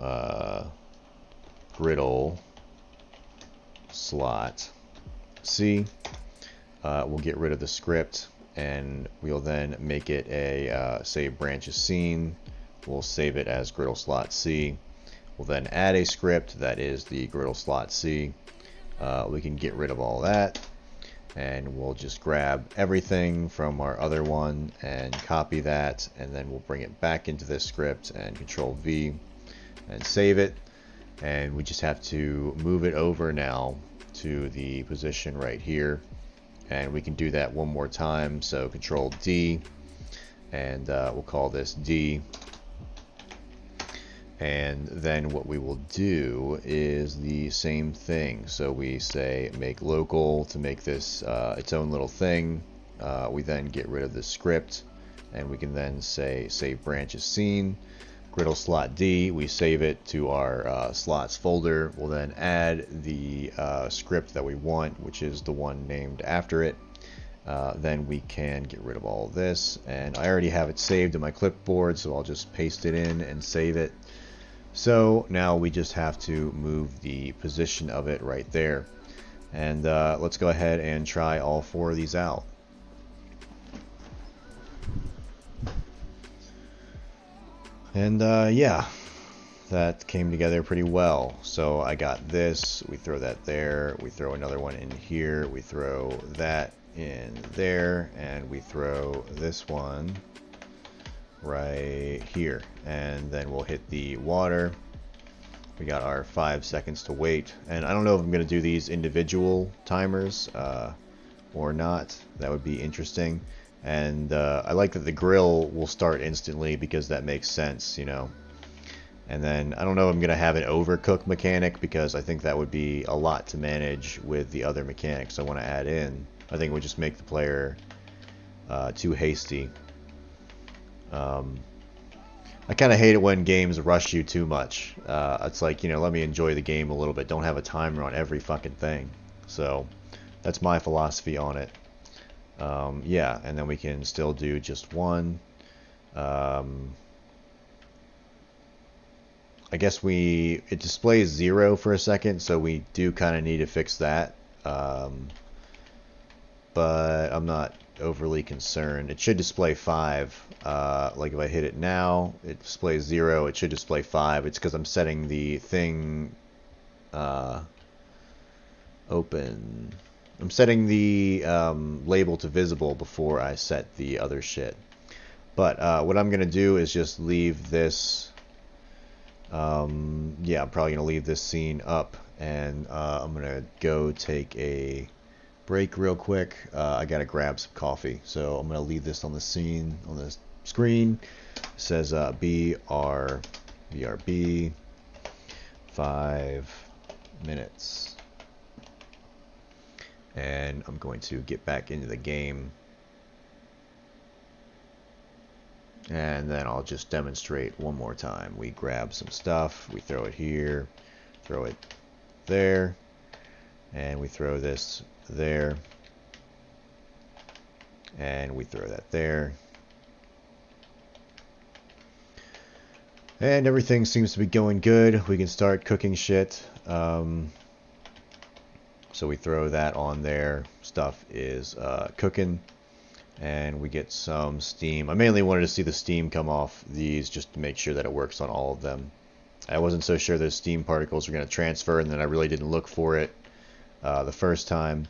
Speaker 1: griddle slot C. We'll get rid of the script, and we'll then make it a say branches scene. We'll save it as griddle slot C. We'll then add a script that is the griddle slot C. We can get rid of all that. And we'll just grab everything from our other one and copy that, and then we'll bring it back into this script and Control V and save it. And we just have to move it over now to the position right here, and we can do that one more time. So Control D, and we'll call this D. And then what we will do is the same thing. So we say make local to make this its own little thing. We then get rid of the script, and we can then say save branches scene. Griddle slot D, we save it to our slots folder. We'll then add the script that we want, which is the one named after it. Then we can get rid of all of this, and I already have it saved in my clipboard, so I'll just paste it in and save it. So now we just have to move the position of it right there. And let's go ahead and try all 4 of these out. And yeah, that came together pretty well. So I got this, we throw that there, we throw another one in here, we throw that in there, and we throw this one right here, and then we'll hit the water. We got our 5 seconds to wait, and I don't know if I'm going to do these individual timers or not. That would be interesting. And I like that the grill will start instantly because that makes sense, you know. And then I don't know if I'm going to have an overcook mechanic, because I think that would be a lot to manage with the other mechanics I want to add in. I think it would just make the player too hasty. I kind of hate it when games rush you too much. It's like, you know, let me enjoy the game a little bit. Don't have a timer on every fucking thing. So that's my philosophy on it. Yeah, and then we can still do just one. I guess it displays 0 for a second, so we do kind of need to fix that. But I'm not overly concerned. It should display 5. Like if I hit it now, it displays 0. It should display 5. It's because I'm setting the thing open. I'm setting the label to visible before I set the other shit. But what I'm gonna do is just leave this. Yeah, I'm probably gonna leave this scene up, and I'm gonna go take a break real quick. I gotta grab some coffee, so I'm gonna leave this on the scene on the screen. It says BRB 5 minutes, and I'm going to get back into the game, and then I'll just demonstrate one more time. We grab some stuff, we throw it here, throw it there, and we throw this there, and we throw that there, and everything seems to be going good. We can start cooking shit. So we throw that on there. Stuff is cooking. And we get some steam. I mainly wanted to see the steam come off these just to make sure that it works on all of them. I wasn't so sure those steam particles were going to transfer, and then I really didn't look for it the first time.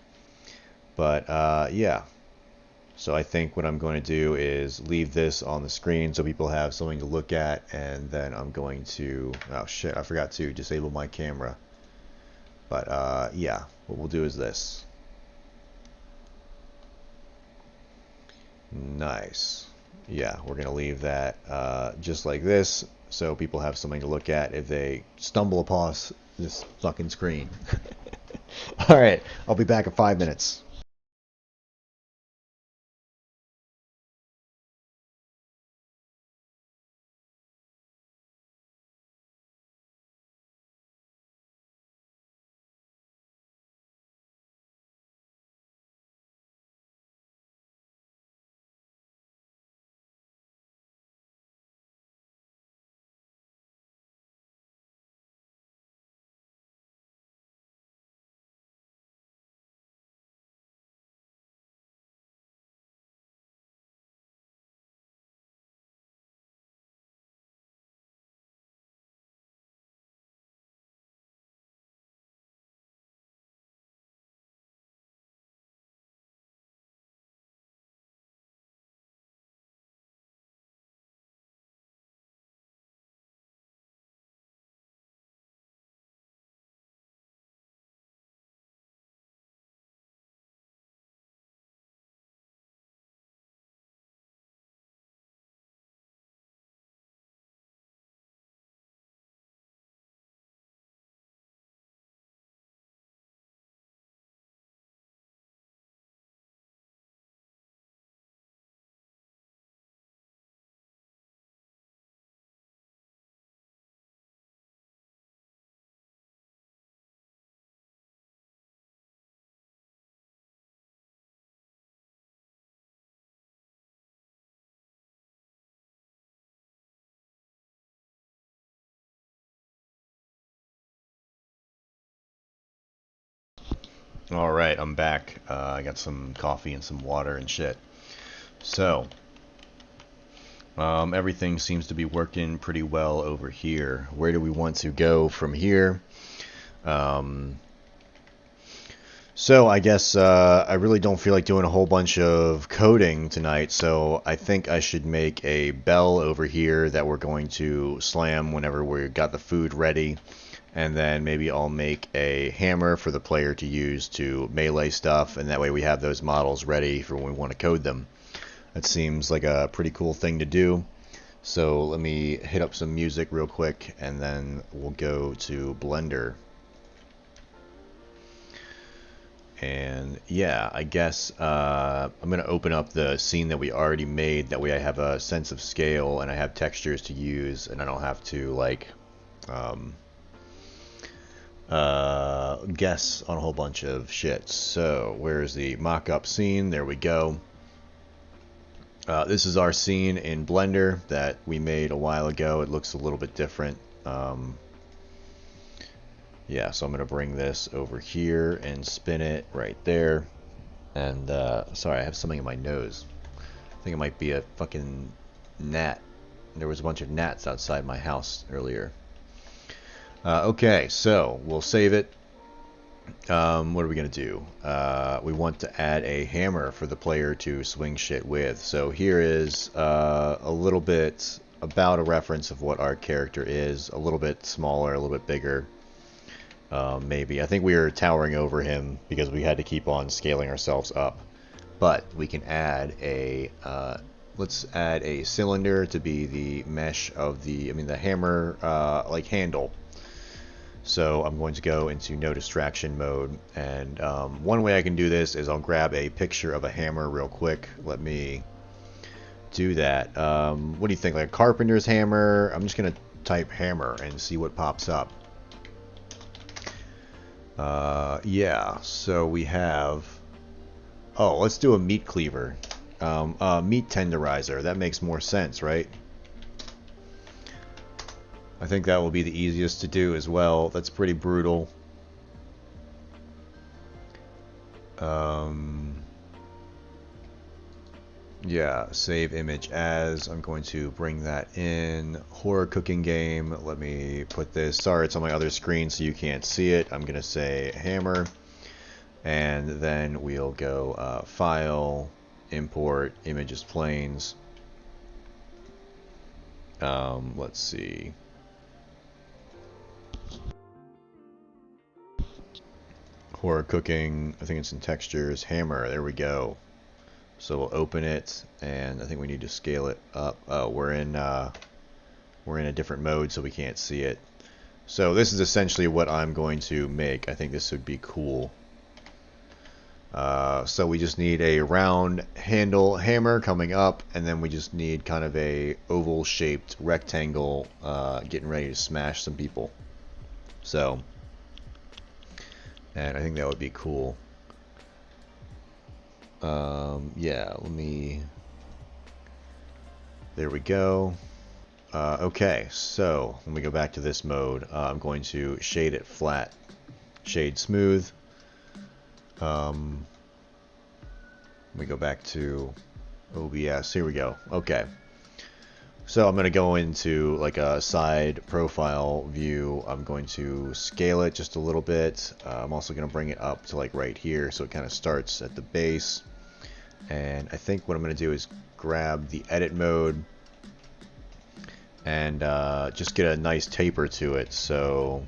Speaker 1: But yeah. So I think what I'm going to do is leave this on the screen so people have something to look at, and then I'm going to... Oh shit, I forgot to disable my camera. But yeah, what we'll do is this. Nice. Yeah, we're going to leave that just like this so people have something to look at if they stumble upon this fucking screen. Alright, I'll be back in 5 minutes. Alright, I'm back. I got some coffee and some water and shit. So, everything seems to be working pretty well over here. Where do we want to go from here? So I guess I really don't feel like doing a whole bunch of coding tonight, so I think I should make a bell over here that we're going to slam whenever we've got the food ready. And then maybe I'll make a hammer for the player to use to melee stuff, and that way we have those models ready for when we want to code them. That seems like a pretty cool thing to do. So let me hit up some music real quick, and then we'll go to Blender. And yeah, I guess I'm going to open up the scene that we already made. That way I have a sense of scale, and I have textures to use, and I don't have to, like... guess on a whole bunch of shit. So, where's the mock-up scene? There we go. This is our scene in Blender that we made a while ago. It looks a little bit different. Yeah, so I'm going to bring this over here and spin it right there. And, sorry, I have something in my nose. I think it might be a fucking gnat. There was a bunch of gnats outside my house earlier. Okay, so we'll save it. What are we going to do? We want to add a hammer for the player to swing shit with. So here is a little bit about a reference of what our character is. A little bit smaller, a little bit bigger. Maybe. I think we were towering over him because we had to keep on scaling ourselves up. But we can add a... let's add a cylinder to be the mesh of the... the hammer, like, handle. So I'm going to go into no distraction mode, and one way I can do this is I'll grab a picture of a hammer real quick. Let me do that. What do you think, like a carpenter's hammer? I'm just going to type hammer and see what pops up. Yeah, so we have... Oh, let's do a meat cleaver. Meat tenderizer. That makes more sense, right? I think that will be the easiest to do as well. That's pretty brutal. Yeah, save image as. I'm going to bring that in. Horror cooking game. Let me put this. Sorry, it's on my other screen so you can't see it. I'm going to say hammer. And then we'll go file, import, images planes. Let's see. Horror cooking. I think it's in textures. Hammer. There we go. So we'll open it, and I think we need to scale it up. Oh, we're in a different mode, so we can't see it. So this is essentially what I'm going to make. I think this would be cool. So we just need a round handle hammer coming up, and then we just need kind of a oval-shaped rectangle getting ready to smash some people. So, and I think that would be cool. Yeah, there we go. Okay, so when we go back to this mode, I'm going to shade it flat, shade smooth. We go back to OBS. Here we go. Okay. So I'm going to go into like a side profile view. I'm going to scale it just a little bit. I'm also going to bring it up to like right here so it kind of starts at the base. And I think what I'm going to do is grab the edit mode and just get a nice taper to it. So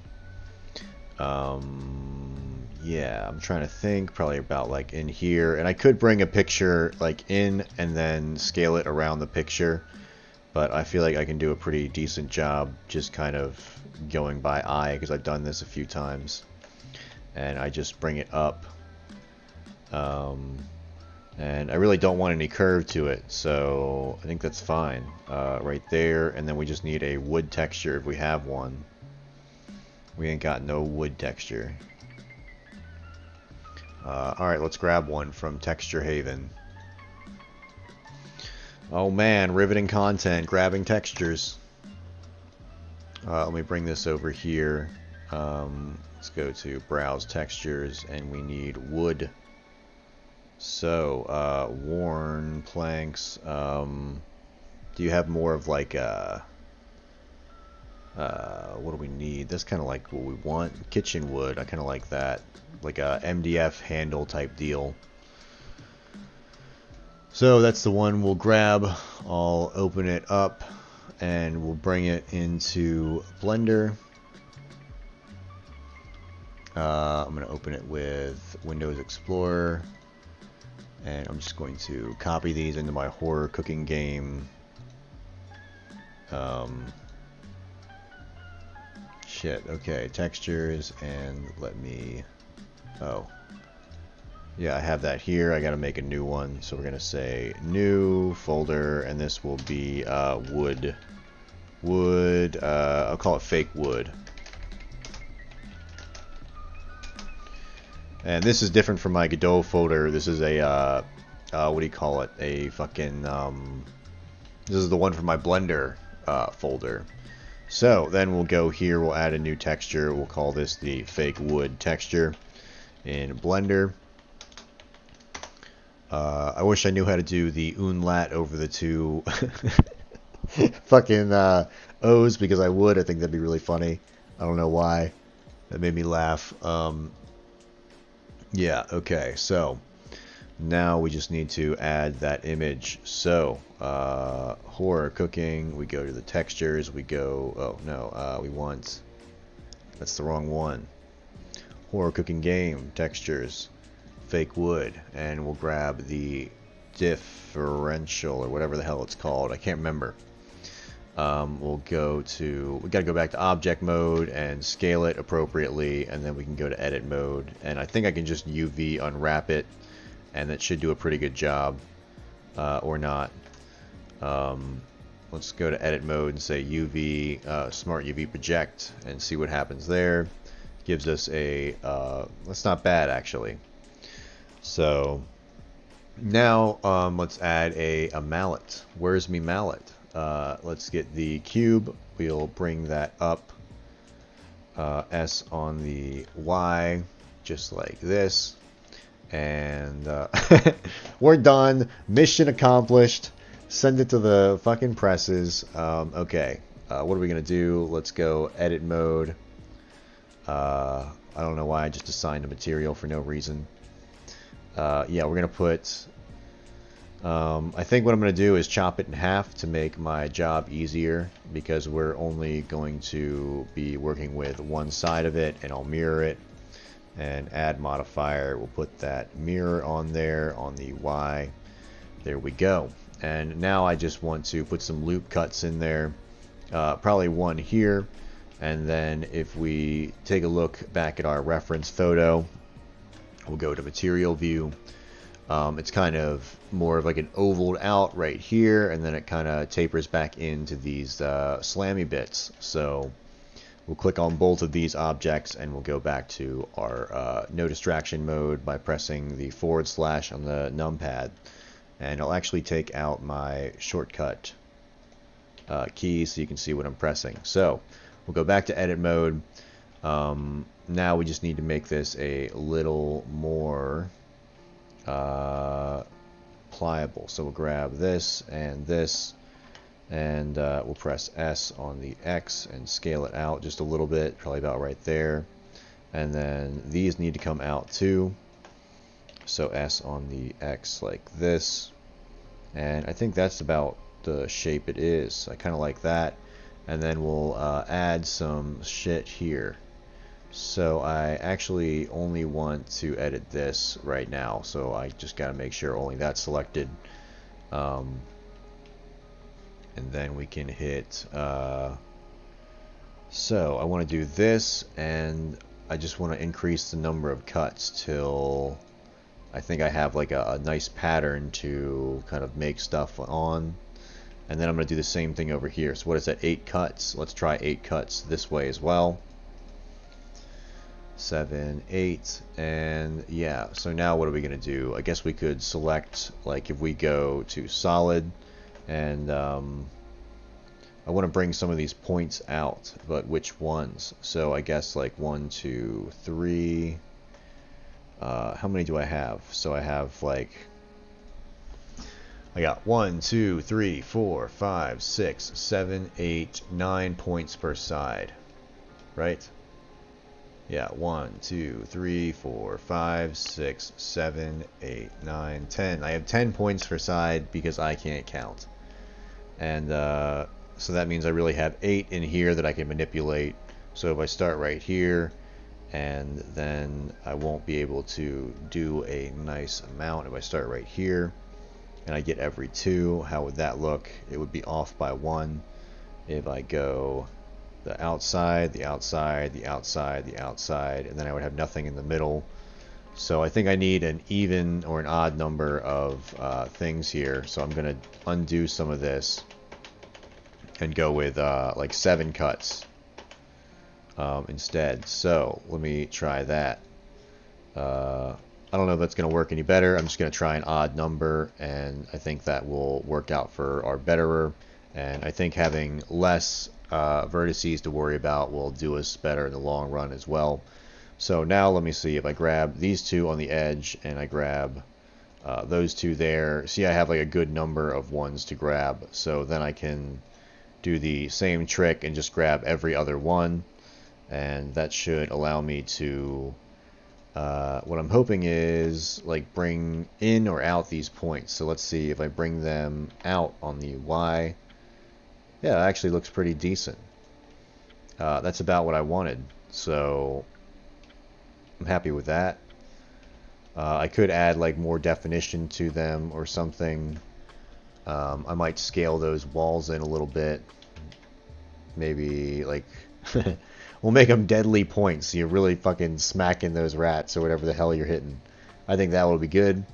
Speaker 1: yeah, I'm trying to think probably about like in here, and I could bring a picture like in and then scale it around the picture, but I feel like I can do a pretty decent job just kind of going by eye because I've done this a few times, and I just bring it up, and I really don't want any curve to it, so I think that's fine right there. And then we just need a wood texture if we have one. We ain't got no wood texture. Alright, let's grab one from Texture Haven. Oh man, riveting content, grabbing textures. Let me bring this over here. Let's go to Browse Textures, and we need wood. So, worn planks. Do you have more of like what do we need? That's kind of like what we want. Kitchen wood. I kind of like that. Like a MDF handle type deal. So that's the one we'll grab. I'll open it up and we'll bring it into Blender. I'm going to open it with Windows Explorer. And I'm just going to copy these into my horror cooking game. Shit, okay, textures, and let me, oh, yeah, I have that here. I gotta make a new one, so we're gonna say new folder, and this will be wood, I'll call it fake wood. And this is different from my Godot folder. This is a, what do you call it, a fucking, this is the one from my Blender folder. So then we'll go here, we'll add a new texture, we'll call this the fake wood texture in Blender. I wish I knew how to do the unlat over the two fucking O's, because I would. I think that'd be really funny. I don't know why. That made me laugh. Yeah, okay, so now we just need to add that image. So, horror cooking, we go to the textures, we go, oh no, we want, that's the wrong one. Horror cooking game, textures, fake wood, and we'll grab the differential, or whatever the hell it's called, I can't remember. We'll go to, we gotta go back to object mode and scale it appropriately, and then we can go to edit mode, and I think I can just UV unwrap it, and that should do a pretty good job, or not. Let's go to edit mode and say UV, smart UV project, and see what happens there. Gives us a, that's not bad actually. So now let's add a mallet. Where's me mallet? Let's get the cube. We'll bring that up, S on the Y, just like this. And we're done. Mission accomplished. Send it to the fucking presses. Okay. What are we going to do? Let's go edit mode. I don't know why I just assigned a material for no reason. Yeah, we're going to put... I think what I'm going to do is chop it in half to make my job easier, because we're only going to be working with one side of it, and I'll mirror it. And add modifier, we'll put that mirror on there on the Y. There we go. And now I just want to put some loop cuts in there, probably one here. And then if we take a look back at our reference photo, we'll go to material view. It's kind of more of like an ovaled out right here, and then it kind of tapers back into these slammy bits. So we'll click on both of these objects and we'll go back to our no distraction mode by pressing the / on the numpad. And I'll actually take out my shortcut key so you can see what I'm pressing. So we'll go back to edit mode. Now we just need to make this a little more pliable. So we'll grab this, and we'll press S on the X and scale it out just a little bit, probably about right there. And then these need to come out too. So S on the X like this. And I think that's about the shape it is. I kind of like that. And then we'll add some shit here. So I actually only want to edit this right now. So I just got to make sure only that's selected. And then we can hit, so I want to do this, and I just want to increase the number of cuts till I think I have like a nice pattern to kind of make stuff on. And then I'm going to do the same thing over here. So what is that, 8 cuts? Let's try 8 cuts this way as well. 7, 8, and yeah, so now what are we going to do? I guess we could select, like if we go to solid, and I want to bring some of these points out, but which ones? So I guess like 1, 2, 3. How many do I have? So I have like, I got 1, 2, 3, 4, 5, 6, 7, 8, 9 points per side, right? Yeah, 1, 2, 3, 4, 5, 6, 7, 8, 9, 10. I have 10 points per side because I can't count. And so that means I really have 8 in here that I can manipulate. So if I start right here, and then I won't be able to do a nice amount. If I start right here, and I get every 2, how would that look? It would be off by 1. If I go the outside, the outside, the outside, the outside, and then I would have nothing in the middle. So I think I need an even or an odd number of things here. So I'm going to undo some of this and go with like 7 cuts instead. So let me try that. I don't know if that's going to work any better. I'm just going to try an odd number, and I think that will work out for our betterer. And I think having less vertices to worry about will do us better in the long run as well. So now let me see if I grab these 2 on the edge and I grab those 2 there. See, I have like a good number of ones to grab, so then I can do the same trick and just grab every other one, and that should allow me to what I'm hoping is like bring in or out these points. So let's see if I bring them out on the Y. Yeah, it actually looks pretty decent. That's about what I wanted, so I'm happy with that. I could add like more definition to them or something. I might scale those walls in a little bit. Maybe like we'll make them deadly points, so you're really fucking smacking those rats or whatever the hell you're hitting. I think that will be good.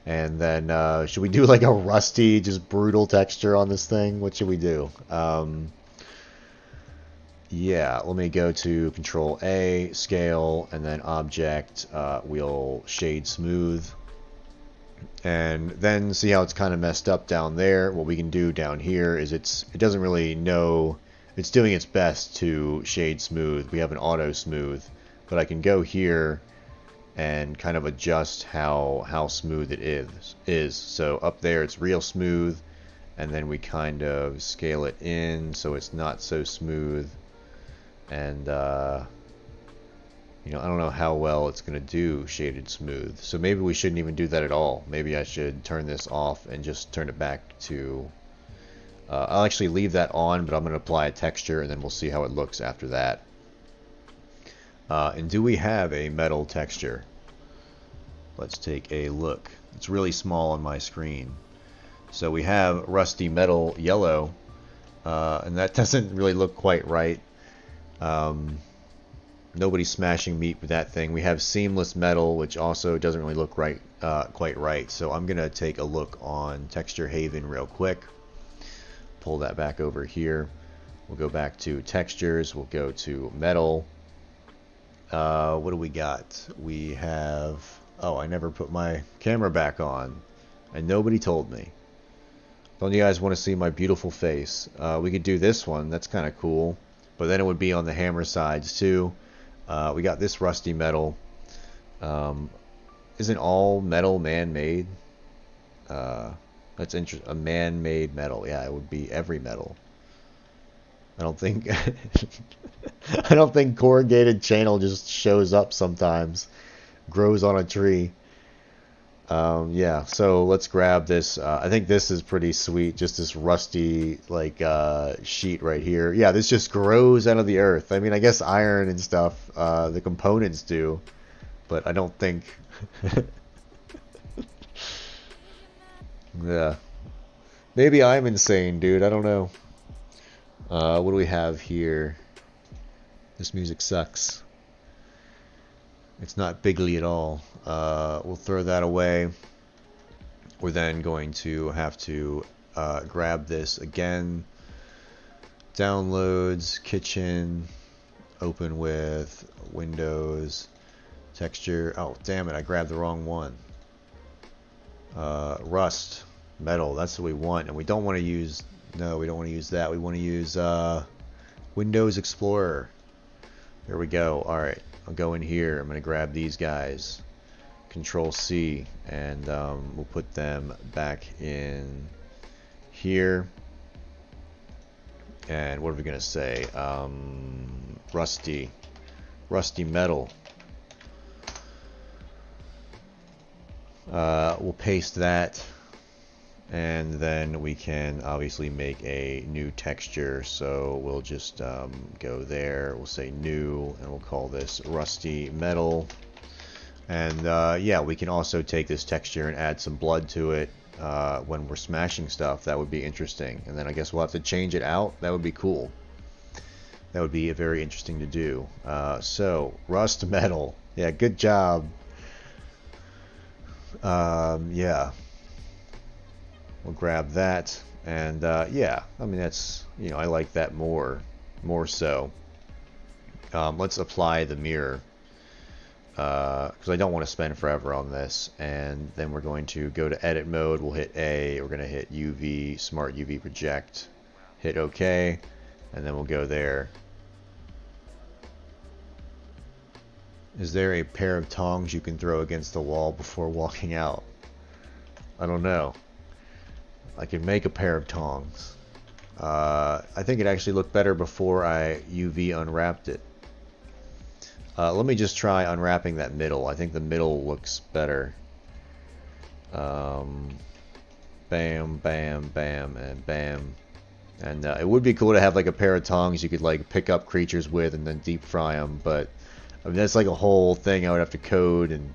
Speaker 1: And then, should we do like a rusty, just brutal texture on this thing? What should we do? Yeah, let me go to Control A, Scale, and then Object. We'll shade smooth. And then see how it's kind of messed up down there. What we can do down here is it doesn't really know. It's doing its best to shade smooth. We have an auto smooth. But I can go here and kind of adjust how smooth it is. So up there it's real smooth, and then we kind of scale it in so it's not so smooth. And you know, I don't know how well it's gonna do shaded smooth. So maybe we shouldn't even do that at all. Maybe I should turn this off and just turn it back to I'll actually leave that on, but I'm going to apply a texture, and then we'll see how it looks after that. And do we have a metal texture? Let's take a look. It's really small on my screen. So we have rusty metal yellow, and that doesn't really look quite right. Nobody's smashing meat with that thing. We have seamless metal, which also doesn't really look right, quite right. So I'm going to take a look on Texture Haven real quick. Pull that back over here. We'll go back to textures. We'll go to metal. What do we got? We have... Oh, I never put my camera back on. And nobody told me. Don't you guys want to see my beautiful face? We could do this one. That's kind of cool. But then it would be on the hammer sides too. We got this rusty metal. Isn't all metal man-made? That's interesting. A man-made metal. Yeah, it would be every metal. I don't think I don't think corrugated channel just shows up sometimes. Grows on a tree. Yeah, so let's grab this. I think this is pretty sweet. Just this rusty like sheet right here. Yeah, this just grows out of the earth. I mean, I guess iron and stuff, the components do, but I don't think. Yeah. Maybe I'm insane, dude. I don't know. What do we have here? This music sucks. It's not bigly at all. We'll throw that away. We're then going to have to grab this again. Downloads, kitchen, open with Windows, texture. Oh, damn it. I grabbed the wrong one. Rust, metal, that's what we want, and we don't want to use, no, we don't want to use that. We want to use Windows Explorer. There we go. Alright, I'll go in here. I'm going to grab these guys, Control C, and we'll put them back in here. And what are we going to say? Rusty metal. We'll paste that, and then we can obviously make a new texture. So we'll just go there, we'll say new, and we'll call this rusty metal. And yeah, we can also take this texture and add some blood to it when we're smashing stuff. That would be interesting. And then I guess we'll have to change it out. That would be cool. That would be very interesting to do. So rust metal, yeah, good job. Yeah, we'll grab that, and yeah, I mean, that's, you know, I like that more so. Let's apply the mirror, because I don't want to spend forever on this. And then we're going to go to edit mode. We'll hit A. We're going to hit UV, smart UV project, hit OK, and then we'll go there. Is there a pair of tongs you can throw against the wall before walking out? I don't know. I can make a pair of tongs. I think it actually looked better before I UV unwrapped it. Let me just try unwrapping that middle. I think the middle looks better. Bam, bam, bam, and bam. And it would be cool to have like a pair of tongs you could like pick up creatures with and then deep fry them, but I mean, that's like a whole thing I would have to code, and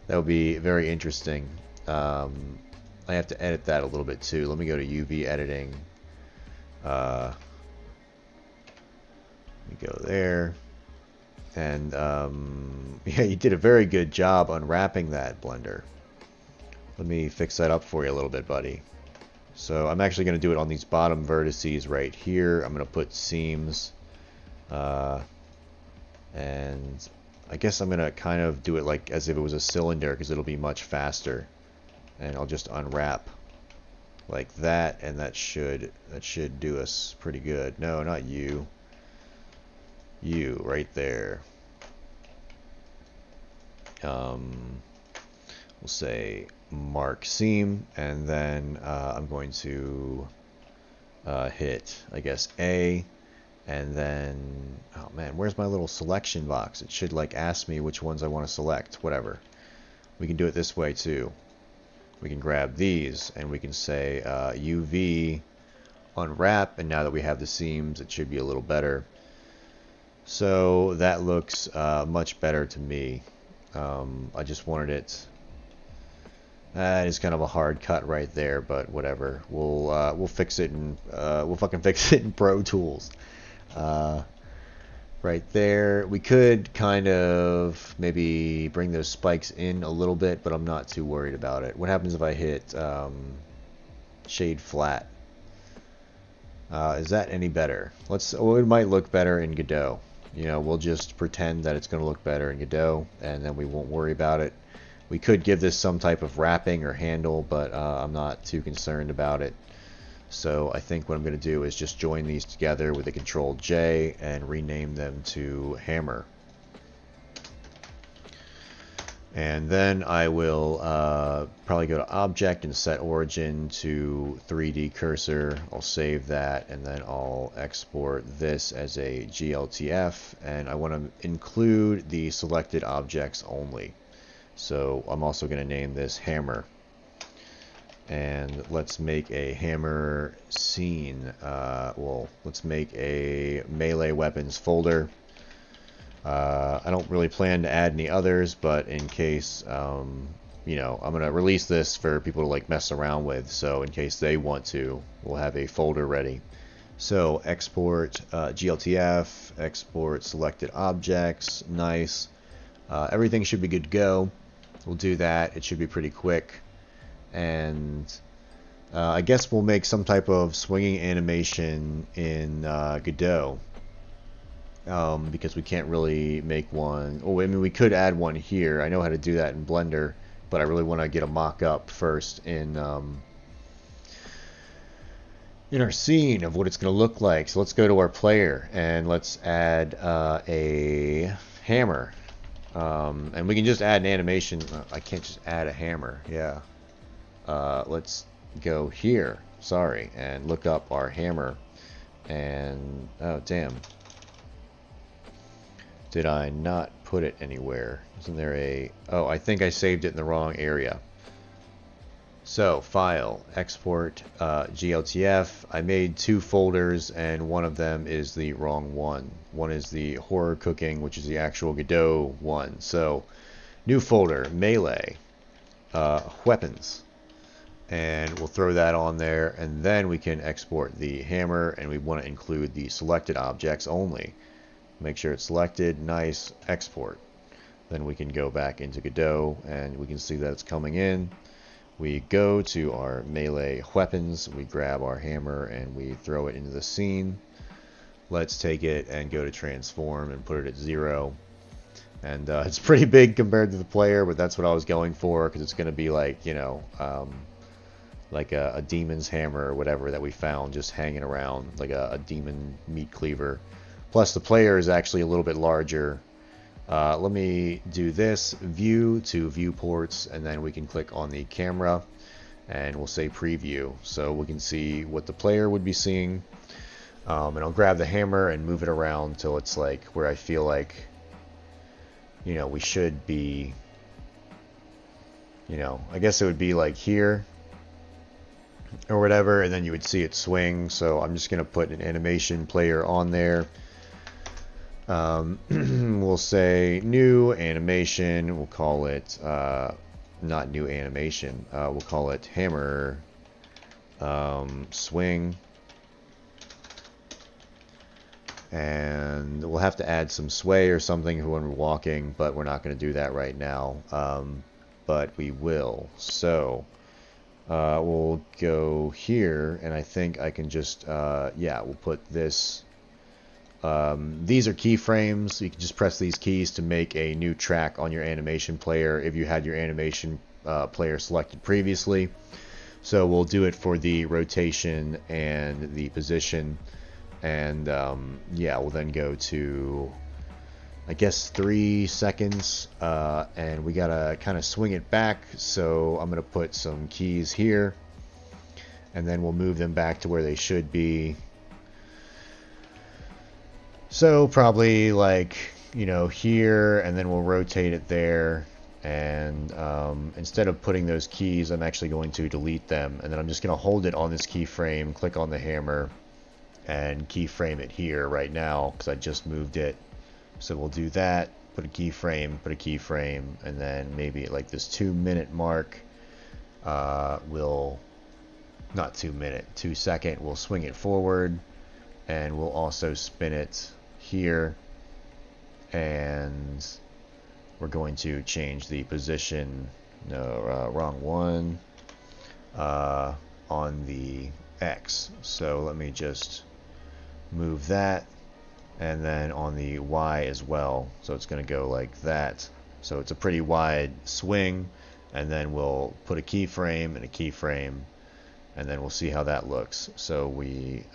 Speaker 1: that would be very interesting. I have to edit that a little bit too. Let me go to UV editing. Let me go there. And yeah, you did a very good job unwrapping that, Blender. Let me fix that up for you a little bit, buddy. So I'm actually going to do it on these bottom vertices right here. I'm going to put seams. And I guess I'm going to kind of do it like as if it was a cylinder, because it'll be much faster. And I'll just unwrap like that, and that should do us pretty good. No, not you. You right there. We'll say mark seam, and then I'm going to hit, I guess, A, and then, oh man, where's my little selection box? It should like ask me which ones I want to select. Whatever. We can do it this way too. We can grab these and we can say UV unwrap, and now that we have the seams, it should be a little better. So that looks much better to me. I just wanted it. That is kind of a hard cut right there, but whatever. We'll fix it in we'll fucking fix it in Pro Tools. Right there. We could kind of maybe bring those spikes in a little bit, but I'm not too worried about it. What happens if I hit shade flat? Is that any better? Well, it might look better in Godot. You know, we'll just pretend that it's going to look better in Godot, and then we won't worry about it. We could give this some type of wrapping or handle, but I'm not too concerned about it. So I think what I'm going to do is just join these together with a Control J and rename them to hammer. And then I will probably go to Object and set Origin to 3D Cursor. I'll save that, and then I'll export this as a GLTF. And I want to include the selected objects only. So I'm also going to name this hammer. And let's make a hammer scene. Well, let's make a melee weapons folder. I don't really plan to add any others, but in case, you know, I'm going to release this for people to like mess around with. So in case they want to, we'll have a folder ready. So export GLTF, export selected objects. Nice. Everything should be good to go. We'll do that. It should be pretty quick. And I guess we'll make some type of swinging animation in Godot. Because we can't really make one. Oh, I mean, we could add one here. I know how to do that in Blender, but I really want to get a mock-up first in our scene of what it's going to look like. So let's go to our player and let's add a hammer. And we can just add an animation. I can't just add a hammer. Yeah. Let's go here. Sorry, and look up our hammer. And oh damn. Did I not put it anywhere? Isn't there a... Oh, I think I saved it in the wrong area. So, File, Export, GLTF. I made 2 folders, and one of them is the wrong one. One is the horror cooking, which is the actual Godot one. So, new folder, Melee, Weapons. And we'll throw that on there, and then we can export the hammer, and we want to include the selected objects only. Make sure it's selected, nice, export. Then we can go back into Godot and we can see that it's coming in. We go to our melee weapons, we grab our hammer and we throw it into the scene. Let's take it and go to transform and put it at 0. And it's pretty big compared to the player, but that's what I was going for, because it's going to be like, you know, like a demon's hammer or whatever that we found just hanging around, like a demon meat cleaver. Plus the player is actually a little bit larger. Let me do this, view to viewports, and then we can click on the camera and we'll say preview. So we can see what the player would be seeing. And I'll grab the hammer and move it around till it's like where I feel like, you know, we should be, you know, I guess it would be like here or whatever, and then you would see it swing. So I'm just going to put an animation player on there. We'll say new animation. We'll call it not new animation. We'll call it hammer swing, and we'll have to add some sway or something when we're walking, but we're not going to do that right now. But we will. So we'll go here, and I think I can just yeah, we'll put this. These are keyframes. You can just press these keys to make a new track on your animation player if you had your animation player selected previously. So we'll do it for the rotation and the position, and yeah, we'll then go to I guess 3 seconds, and we gotta kind of swing it back, so I'm gonna put some keys here, and then we'll move them back to where they should be. So probably like, you know, here, and then we'll rotate it there, and instead of putting those keys, I'm actually going to delete them, and then I'm just going to hold it on this keyframe, click on the hammer, and keyframe it here right now, because I just moved it. So we'll do that, put a keyframe, and then maybe at like this 2-minute mark, we'll, not 2 minute, 2 second, we'll swing it forward, and we'll also spin it here, and we're going to change the position, no, wrong one, on the X. So let me just move that, and then on the Y as well, so it's going to go like that. So it's a pretty wide swing, and then we'll put a keyframe and a keyframe, and then we'll see how that looks. So we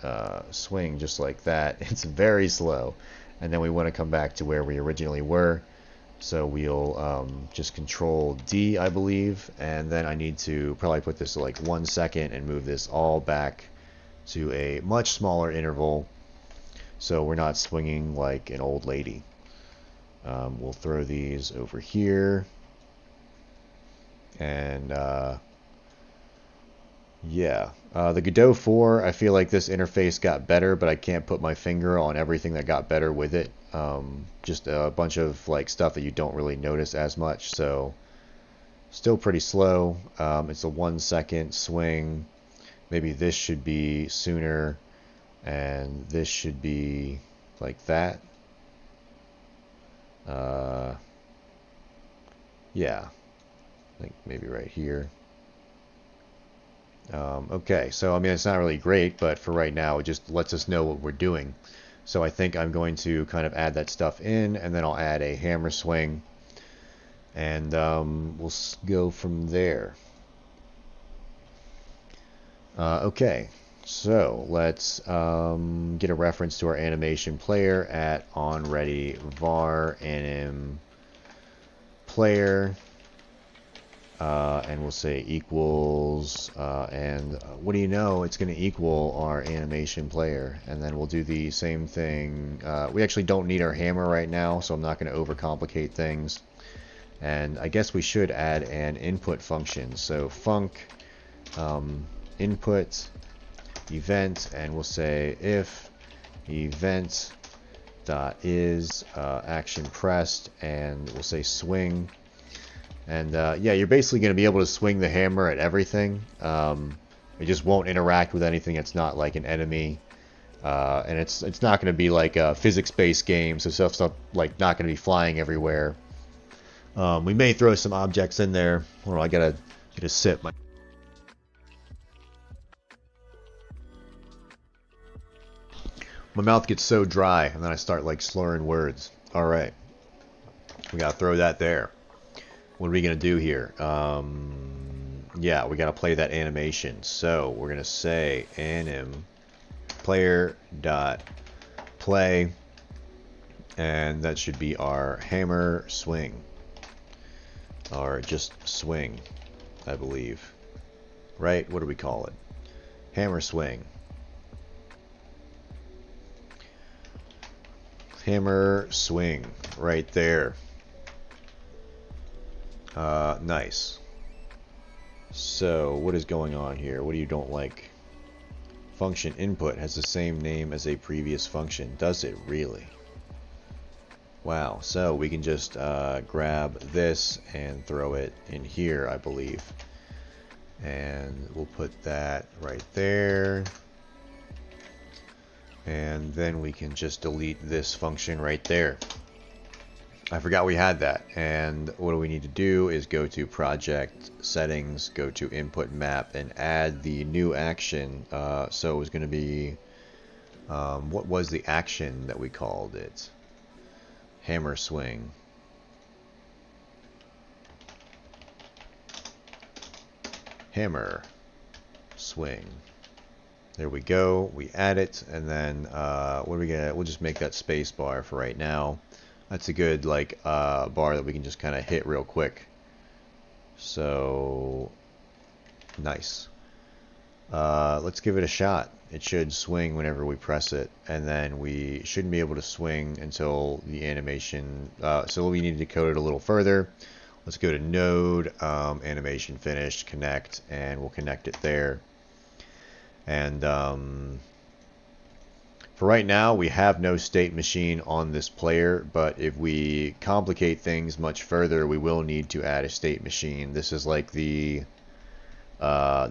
Speaker 1: swing just like that. It's very slow, and then we want to come back to where we originally were. So we'll just control D, I believe, and then I need to probably put this to like 1 second and move this all back to a much smaller interval, so we're not swinging like an old lady. We'll throw these over here, and yeah, the Godot 4, I feel like this interface got better, but I can't put my finger on everything that got better with it. Just a bunch of like stuff that you don't really notice as much, so still pretty slow. It's a 1 second swing. Maybe this should be sooner, and this should be like that. Yeah, I think maybe right here. Okay, so I mean, it's not really great, but for right now, it just lets us know what we're doing. So I think I'm going to kind of add that stuff in, and then I'll add a hammer swing, and we'll go from there. Okay, so let's get a reference to our animation player at onReady var anim player. And we'll say equals, and what do you know, it's going to equal our animation player, and then we'll do the same thing. We actually don't need our hammer right now, so I'm not going to overcomplicate things, and I guess we should add an input function. So func input event, and we'll say if event dot is action pressed, and we'll say swing. And yeah, you're basically going to be able to swing the hammer at everything. It just won't interact with anything that's not like an enemy. And it's not going to be like a physics-based game, so stuff's not, like, not going to be flying everywhere. We may throw some objects in there. Hold on, I gotta get a sip. My mouth gets so dry, and then I start like slurring words. All right, we gotta throw that there. What are we going to do here? Yeah, we got to play that animation. So we're going to say anim player dot play, and that should be our hammer swing, or just swing, I believe. Right? What do we call it? Hammer swing. Hammer swing right there. Nice. So, what is going on here? What do you don't like? Function input has the same name as a previous function. Does it really? Wow. So, we can just grab this and throw it in here, I believe. And we'll put that right there. And then we can just delete this function right there. I forgot we had that, and what do we need to do is go to project settings, go to input map, and add the new action. So it was going to be, what was the action that we called it? Hammer swing. Hammer swing. There we go. We add it, and then what are we gonna? We'll just make that space bar for right now. That's a good like bar that we can just kind of hit real quick. So nice. Let's give it a shot. It should swing whenever we press it, and then we shouldn't be able to swing until the animation. So we need to code it a little further. Let's go to node, animation finished, connect, and we'll connect it there. And for right now, we have no state machine on this player, but if we complicate things much further, we will need to add a state machine. This is like the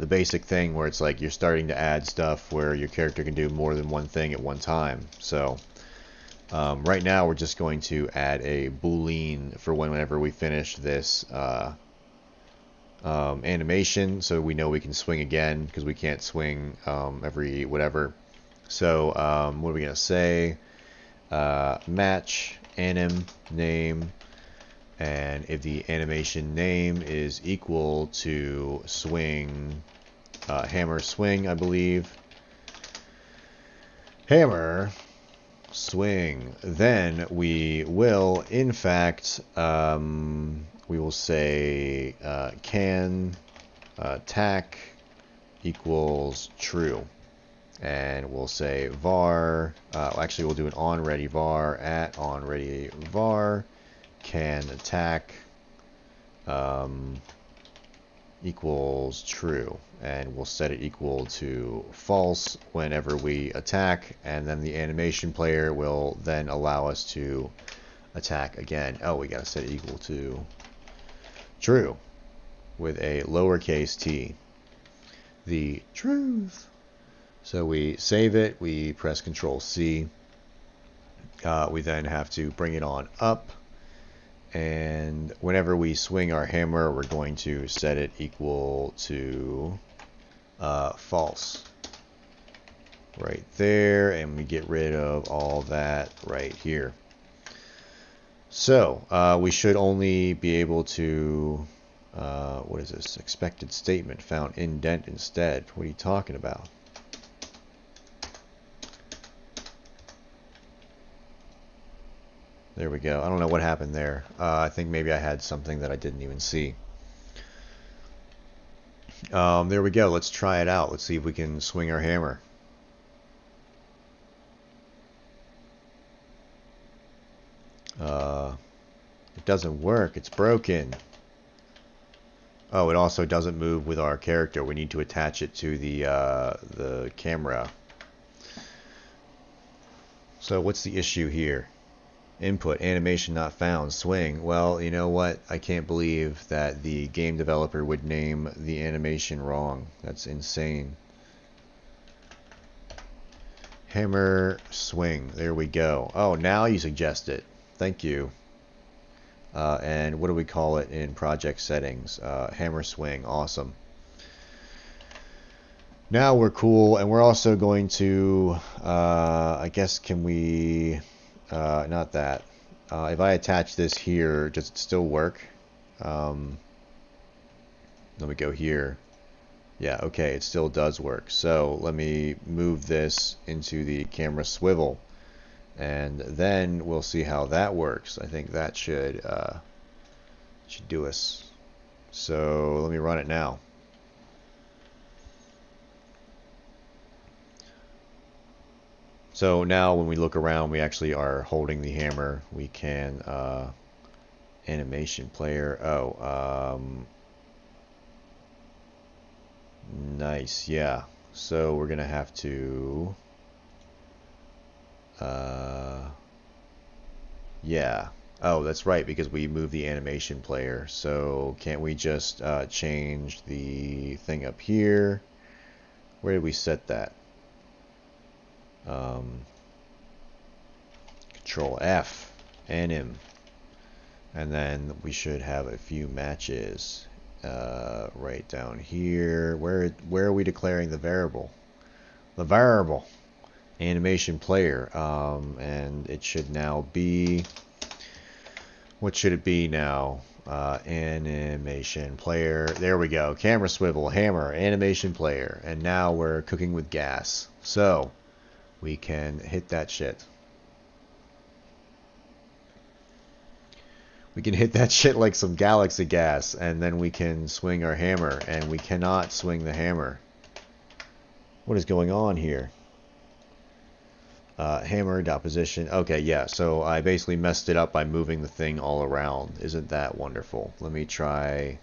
Speaker 1: basic thing where it's like you're starting to add stuff where your character can do more than one thing at one time. So right now we're just going to add a boolean for whenever we finish this animation, so we know we can swing again, because we can't swing every whatever. So what are we going to say? Match anim name. And if the animation name is equal to swing, hammer swing, I believe. Hammer swing. Then we will, in fact, we will say can tack equals true. And we'll say var, actually we'll do an onReady var at onReady var. Can attack equals true, and we'll set it equal to false whenever we attack, and then the animation player will then allow us to attack again. Oh, we gotta set it equal to true with a lowercase t, the truth. So we save it, we press Control C, we then have to bring it on up. And whenever we swing our hammer, we're going to set it equal to false. Right there, and we get rid of all that right here. So we should only be able to, what is this? Expected statement found indent instead. What are you talking about? There we go. I don't know what happened there. I think maybe I had something that I didn't even see. There we go. Let's try it out. Let's see if we can swing our hammer. It doesn't work. It's broken. Oh, it also doesn't move with our character. We need to attach it to the camera. So what's the issue here? Input, animation not found, swing. Well, you know what? I can't believe that the game developer would name the animation wrong. That's insane. Hammer, swing. There we go. Oh, now you suggest it. Thank you. And what do we call it in project settings? Hammer swing. Awesome. Now we're cool, and we're also going to, I guess, can we... not that. If I attach this here, does it still work? Let me go here. Yeah, okay, it still does work. So let me move this into the camera swivel, and then we'll see how that works. I think that should do us. So let me run it now. So now when we look around, we actually are holding the hammer. We can, animation player. Oh, nice. Yeah. So we're going to have to, yeah. Oh, that's right, because we moved the animation player. So can't we just change the thing up here? Where did we set that? Control F, anim, and then we should have a few matches right down here. Where are we declaring the variable? The variable animation player, and it should now be, what should it be now? Animation player. There we go. Camera swivel, hammer, animation player, and now we're cooking with gas. So we can hit that shit. We can hit that shit like some galaxy gas, and then we can swing our hammer, and we cannot swing the hammer. What is going on here? Hammer, dot position. Okay, yeah, so I basically messed it up by moving the thing all around. Isn't that wonderful? Let me try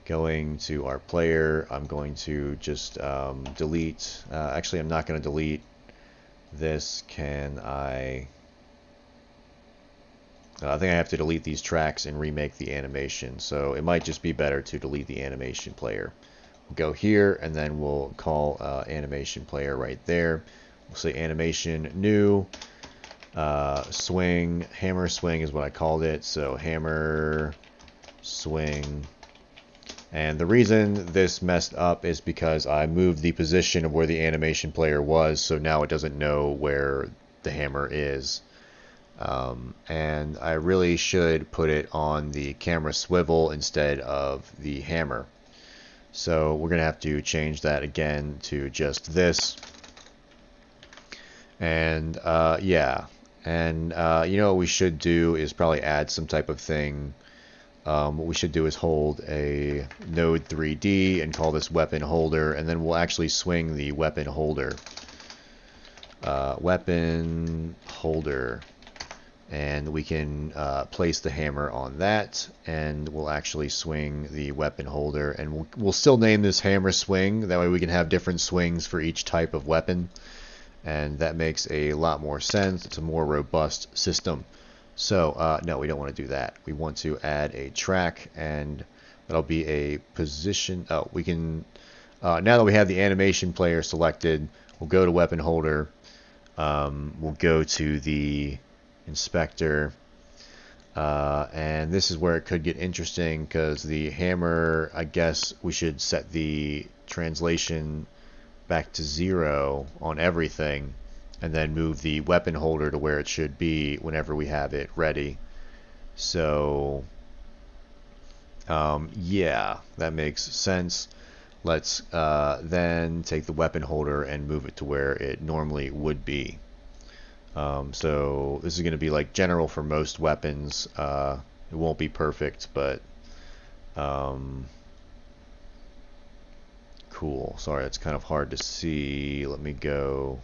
Speaker 1: going to our player. I'm going to just delete. Actually, I'm not going to delete this. Can I... I think I have to delete these tracks and remake the animation, so it might just be better to delete the animation player. We'll go here, and then we'll call animation player right there. We'll say animation new, swing, hammer swing is what I called it, so hammer swing. And the reason this messed up is because I moved the position of where the animation player was, so now it doesn't know where the hammer is. And I really should put it on the camera swivel instead of the hammer. So we're going to have to change that again to just this. And yeah, and you know what we should do is probably add some type of thing. What we should do is hold a node 3D and call this weapon holder, and then we'll actually swing the weapon holder. Weapon holder. And we can place the hammer on that, and we'll actually swing the weapon holder, and we'll still name this hammer swing. That way we can have different swings for each type of weapon, and that makes a lot more sense. It's a more robust system. So no, we don't want to do that. We want to add a track, and that'll be a position. Oh, we can now that we have the animation player selected, we'll go to weapon holder. We'll go to the inspector, and this is where it could get interesting, because the hammer, I guess we should set the translation back to 0 on everything, and then move the weapon holder to where it should be whenever we have it ready. So yeah, that makes sense. Let's then take the weapon holder and move it to where it normally would be. So this is going to be like general for most weapons. It won't be perfect, but cool. Sorry, it's kind of hard to see. Let me go.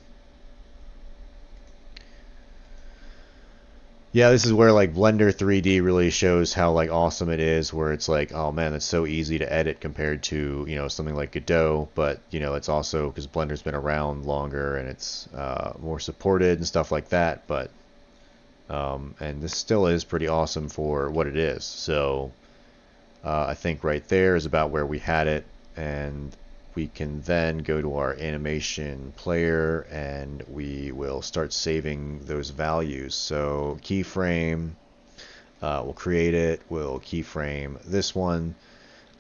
Speaker 1: Yeah, this is where like Blender 3D really shows how like awesome it is, where it's like, oh man, that's so easy to edit compared to, you know, something like Godot. But you know, it's also because Blender's been around longer and it's more supported and stuff like that. But and this still is pretty awesome for what it is. So I think right there is about where we had it, and we can then go to our animation player and we will start saving those values. So keyframe, we'll create it, we'll keyframe this one,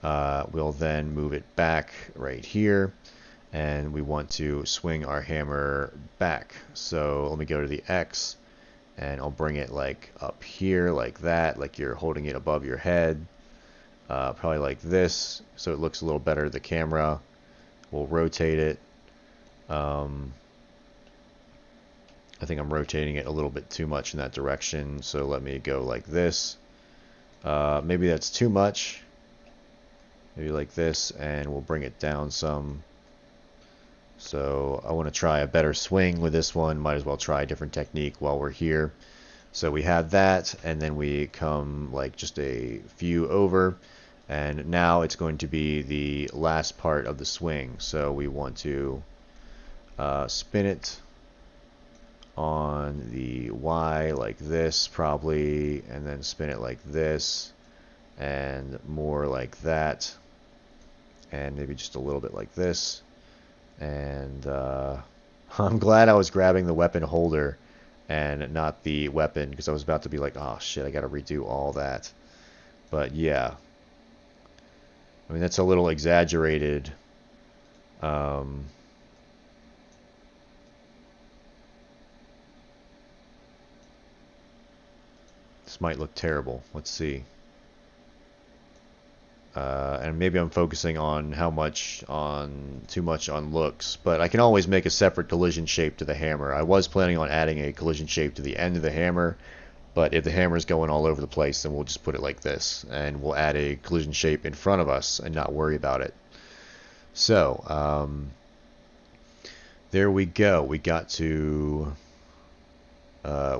Speaker 1: we'll then move it back right here, and we want to swing our hammer back. So let me go to the X, and I'll bring it like up here like that, like you're holding it above your head, probably like this, so it looks a little better to the camera. We'll rotate it. I think I'm rotating it a little bit too much in that direction, so let me go like this. Maybe that's too much. Maybe like this, and we'll bring it down some. So I want to try a better swing with this one. Might as well try a different technique while we're here. So we have that, and then we come like just a few over. And now it's going to be the last part of the swing. So we want to spin it on the Y like this probably, and then spin it like this, and more like that, and maybe just a little bit like this. And I'm glad I was grabbing the weapon holder and not the weapon, because I was about to be like, oh shit, I gotta redo all that. But yeah, I mean, that's a little exaggerated. This might look terrible. Let's see. And maybe I'm focusing on too much on looks, but I can always make a separate collision shape to the hammer. I was planning on adding a collision shape to the end of the hammer, But if the hammer's going all over the place, then we'll just put it like this, and we'll add a collision shape in front of us and not worry about it. So, there we go. We got to...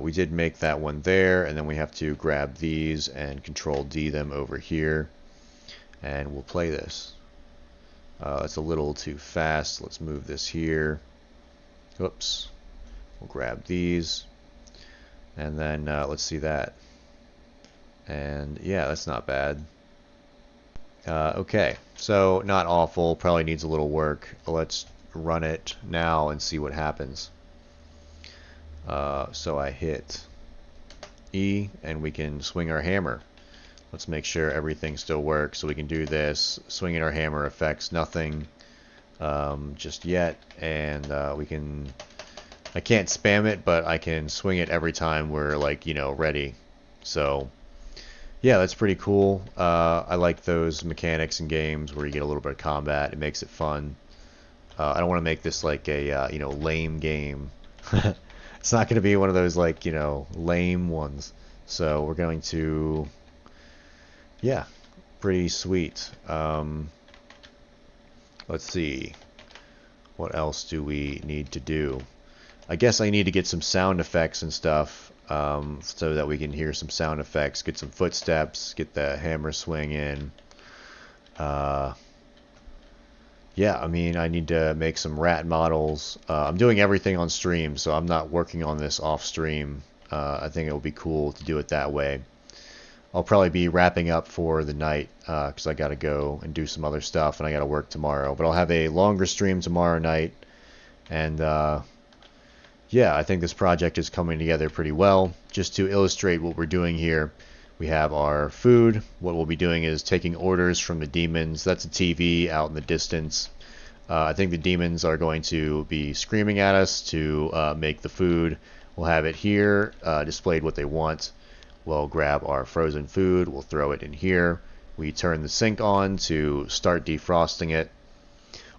Speaker 1: we did make that one there, and then we have to grab these and Control D them over here, and we'll play this. It's a little too fast. Let's move this here. Oops. We'll grab these, and then let's see that. And yeah, that's not bad. Okay, so not awful. Probably needs a little work. Let's run it now and see what happens. So I hit E, and we can swing our hammer. Let's make sure everything still works, so we can do this. Swinging our hammer affects nothing just yet, and we can... I can't spam it, but I can swing it every time we're, like, you know, ready. So, yeah, that's pretty cool. I like those mechanics in games where you get a little bit of combat. It makes it fun. I don't want to make this like a, you know, lame game. It's not going to be one of those, like, you know, lame ones. So we're going to... Yeah, pretty sweet. Let's see. What else do we need to do? I guess I need to get some sound effects and stuff, so that we can hear some sound effects, get some footsteps, get the hammer swing in. Yeah, I mean, I need to make some rat models. I'm doing everything on stream, so I'm not working on this off stream. I think it will be cool to do it that way. I'll probably be wrapping up for the night, because I got to go and do some other stuff, and I got to work tomorrow. But I'll have a longer stream tomorrow night, and yeah, I think this project is coming together pretty well. Just to illustrate what we're doing here, we have our food. What we'll be doing is taking orders from the demons. That's a TV out in the distance. I think the demons are going to be screaming at us to make the food. We'll have it here, displayed what they want. We'll grab our frozen food. We'll throw it in here. We turn the sink on to start defrosting it.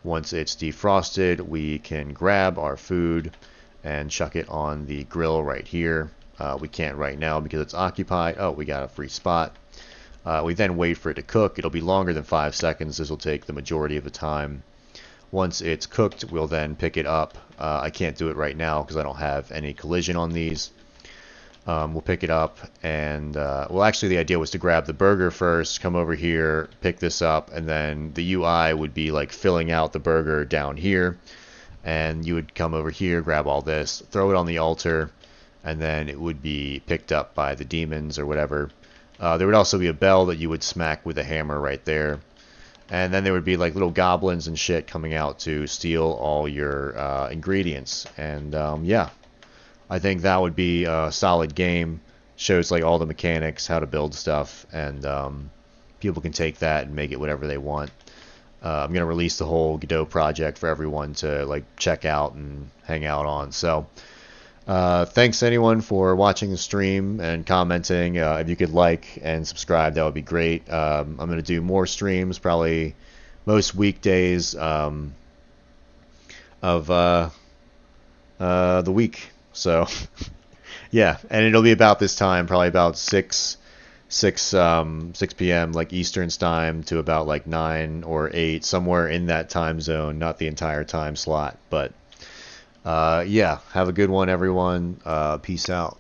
Speaker 1: Once it's defrosted, we can grab our food and chuck it on the grill right here. We can't right now because it's occupied. Oh, we got a free spot. We then wait for it to cook. It'll be longer than 5 seconds. This will take the majority of the time. Once it's cooked, we'll then pick it up. I can't do it right now because I don't have any collision on these. We'll pick it up, and well, actually the idea was to grab the burger first, come over here, pick this up, and then the UI would be like filling out the burger down here. And you would come over here, grab all this, throw it on the altar, and then it would be picked up by the demons or whatever. There would also be a bell that you would smack with a hammer right there. And then there would be like little goblins and shit coming out to steal all your ingredients. And yeah, I think that would be a solid game. Shows like all the mechanics, how to build stuff, and people can take that and make it whatever they want. I'm going to release the whole Godot project for everyone to like check out and hang out on. So thanks anyone for watching the stream and commenting. If you could like and subscribe, that would be great. I'm going to do more streams, probably most weekdays of the week. So yeah, and it'll be about this time, probably about 6 p.m. like Eastern time to about like 9 or 8, somewhere in that time zone, not the entire time slot. But yeah, have a good one, everyone. Peace out.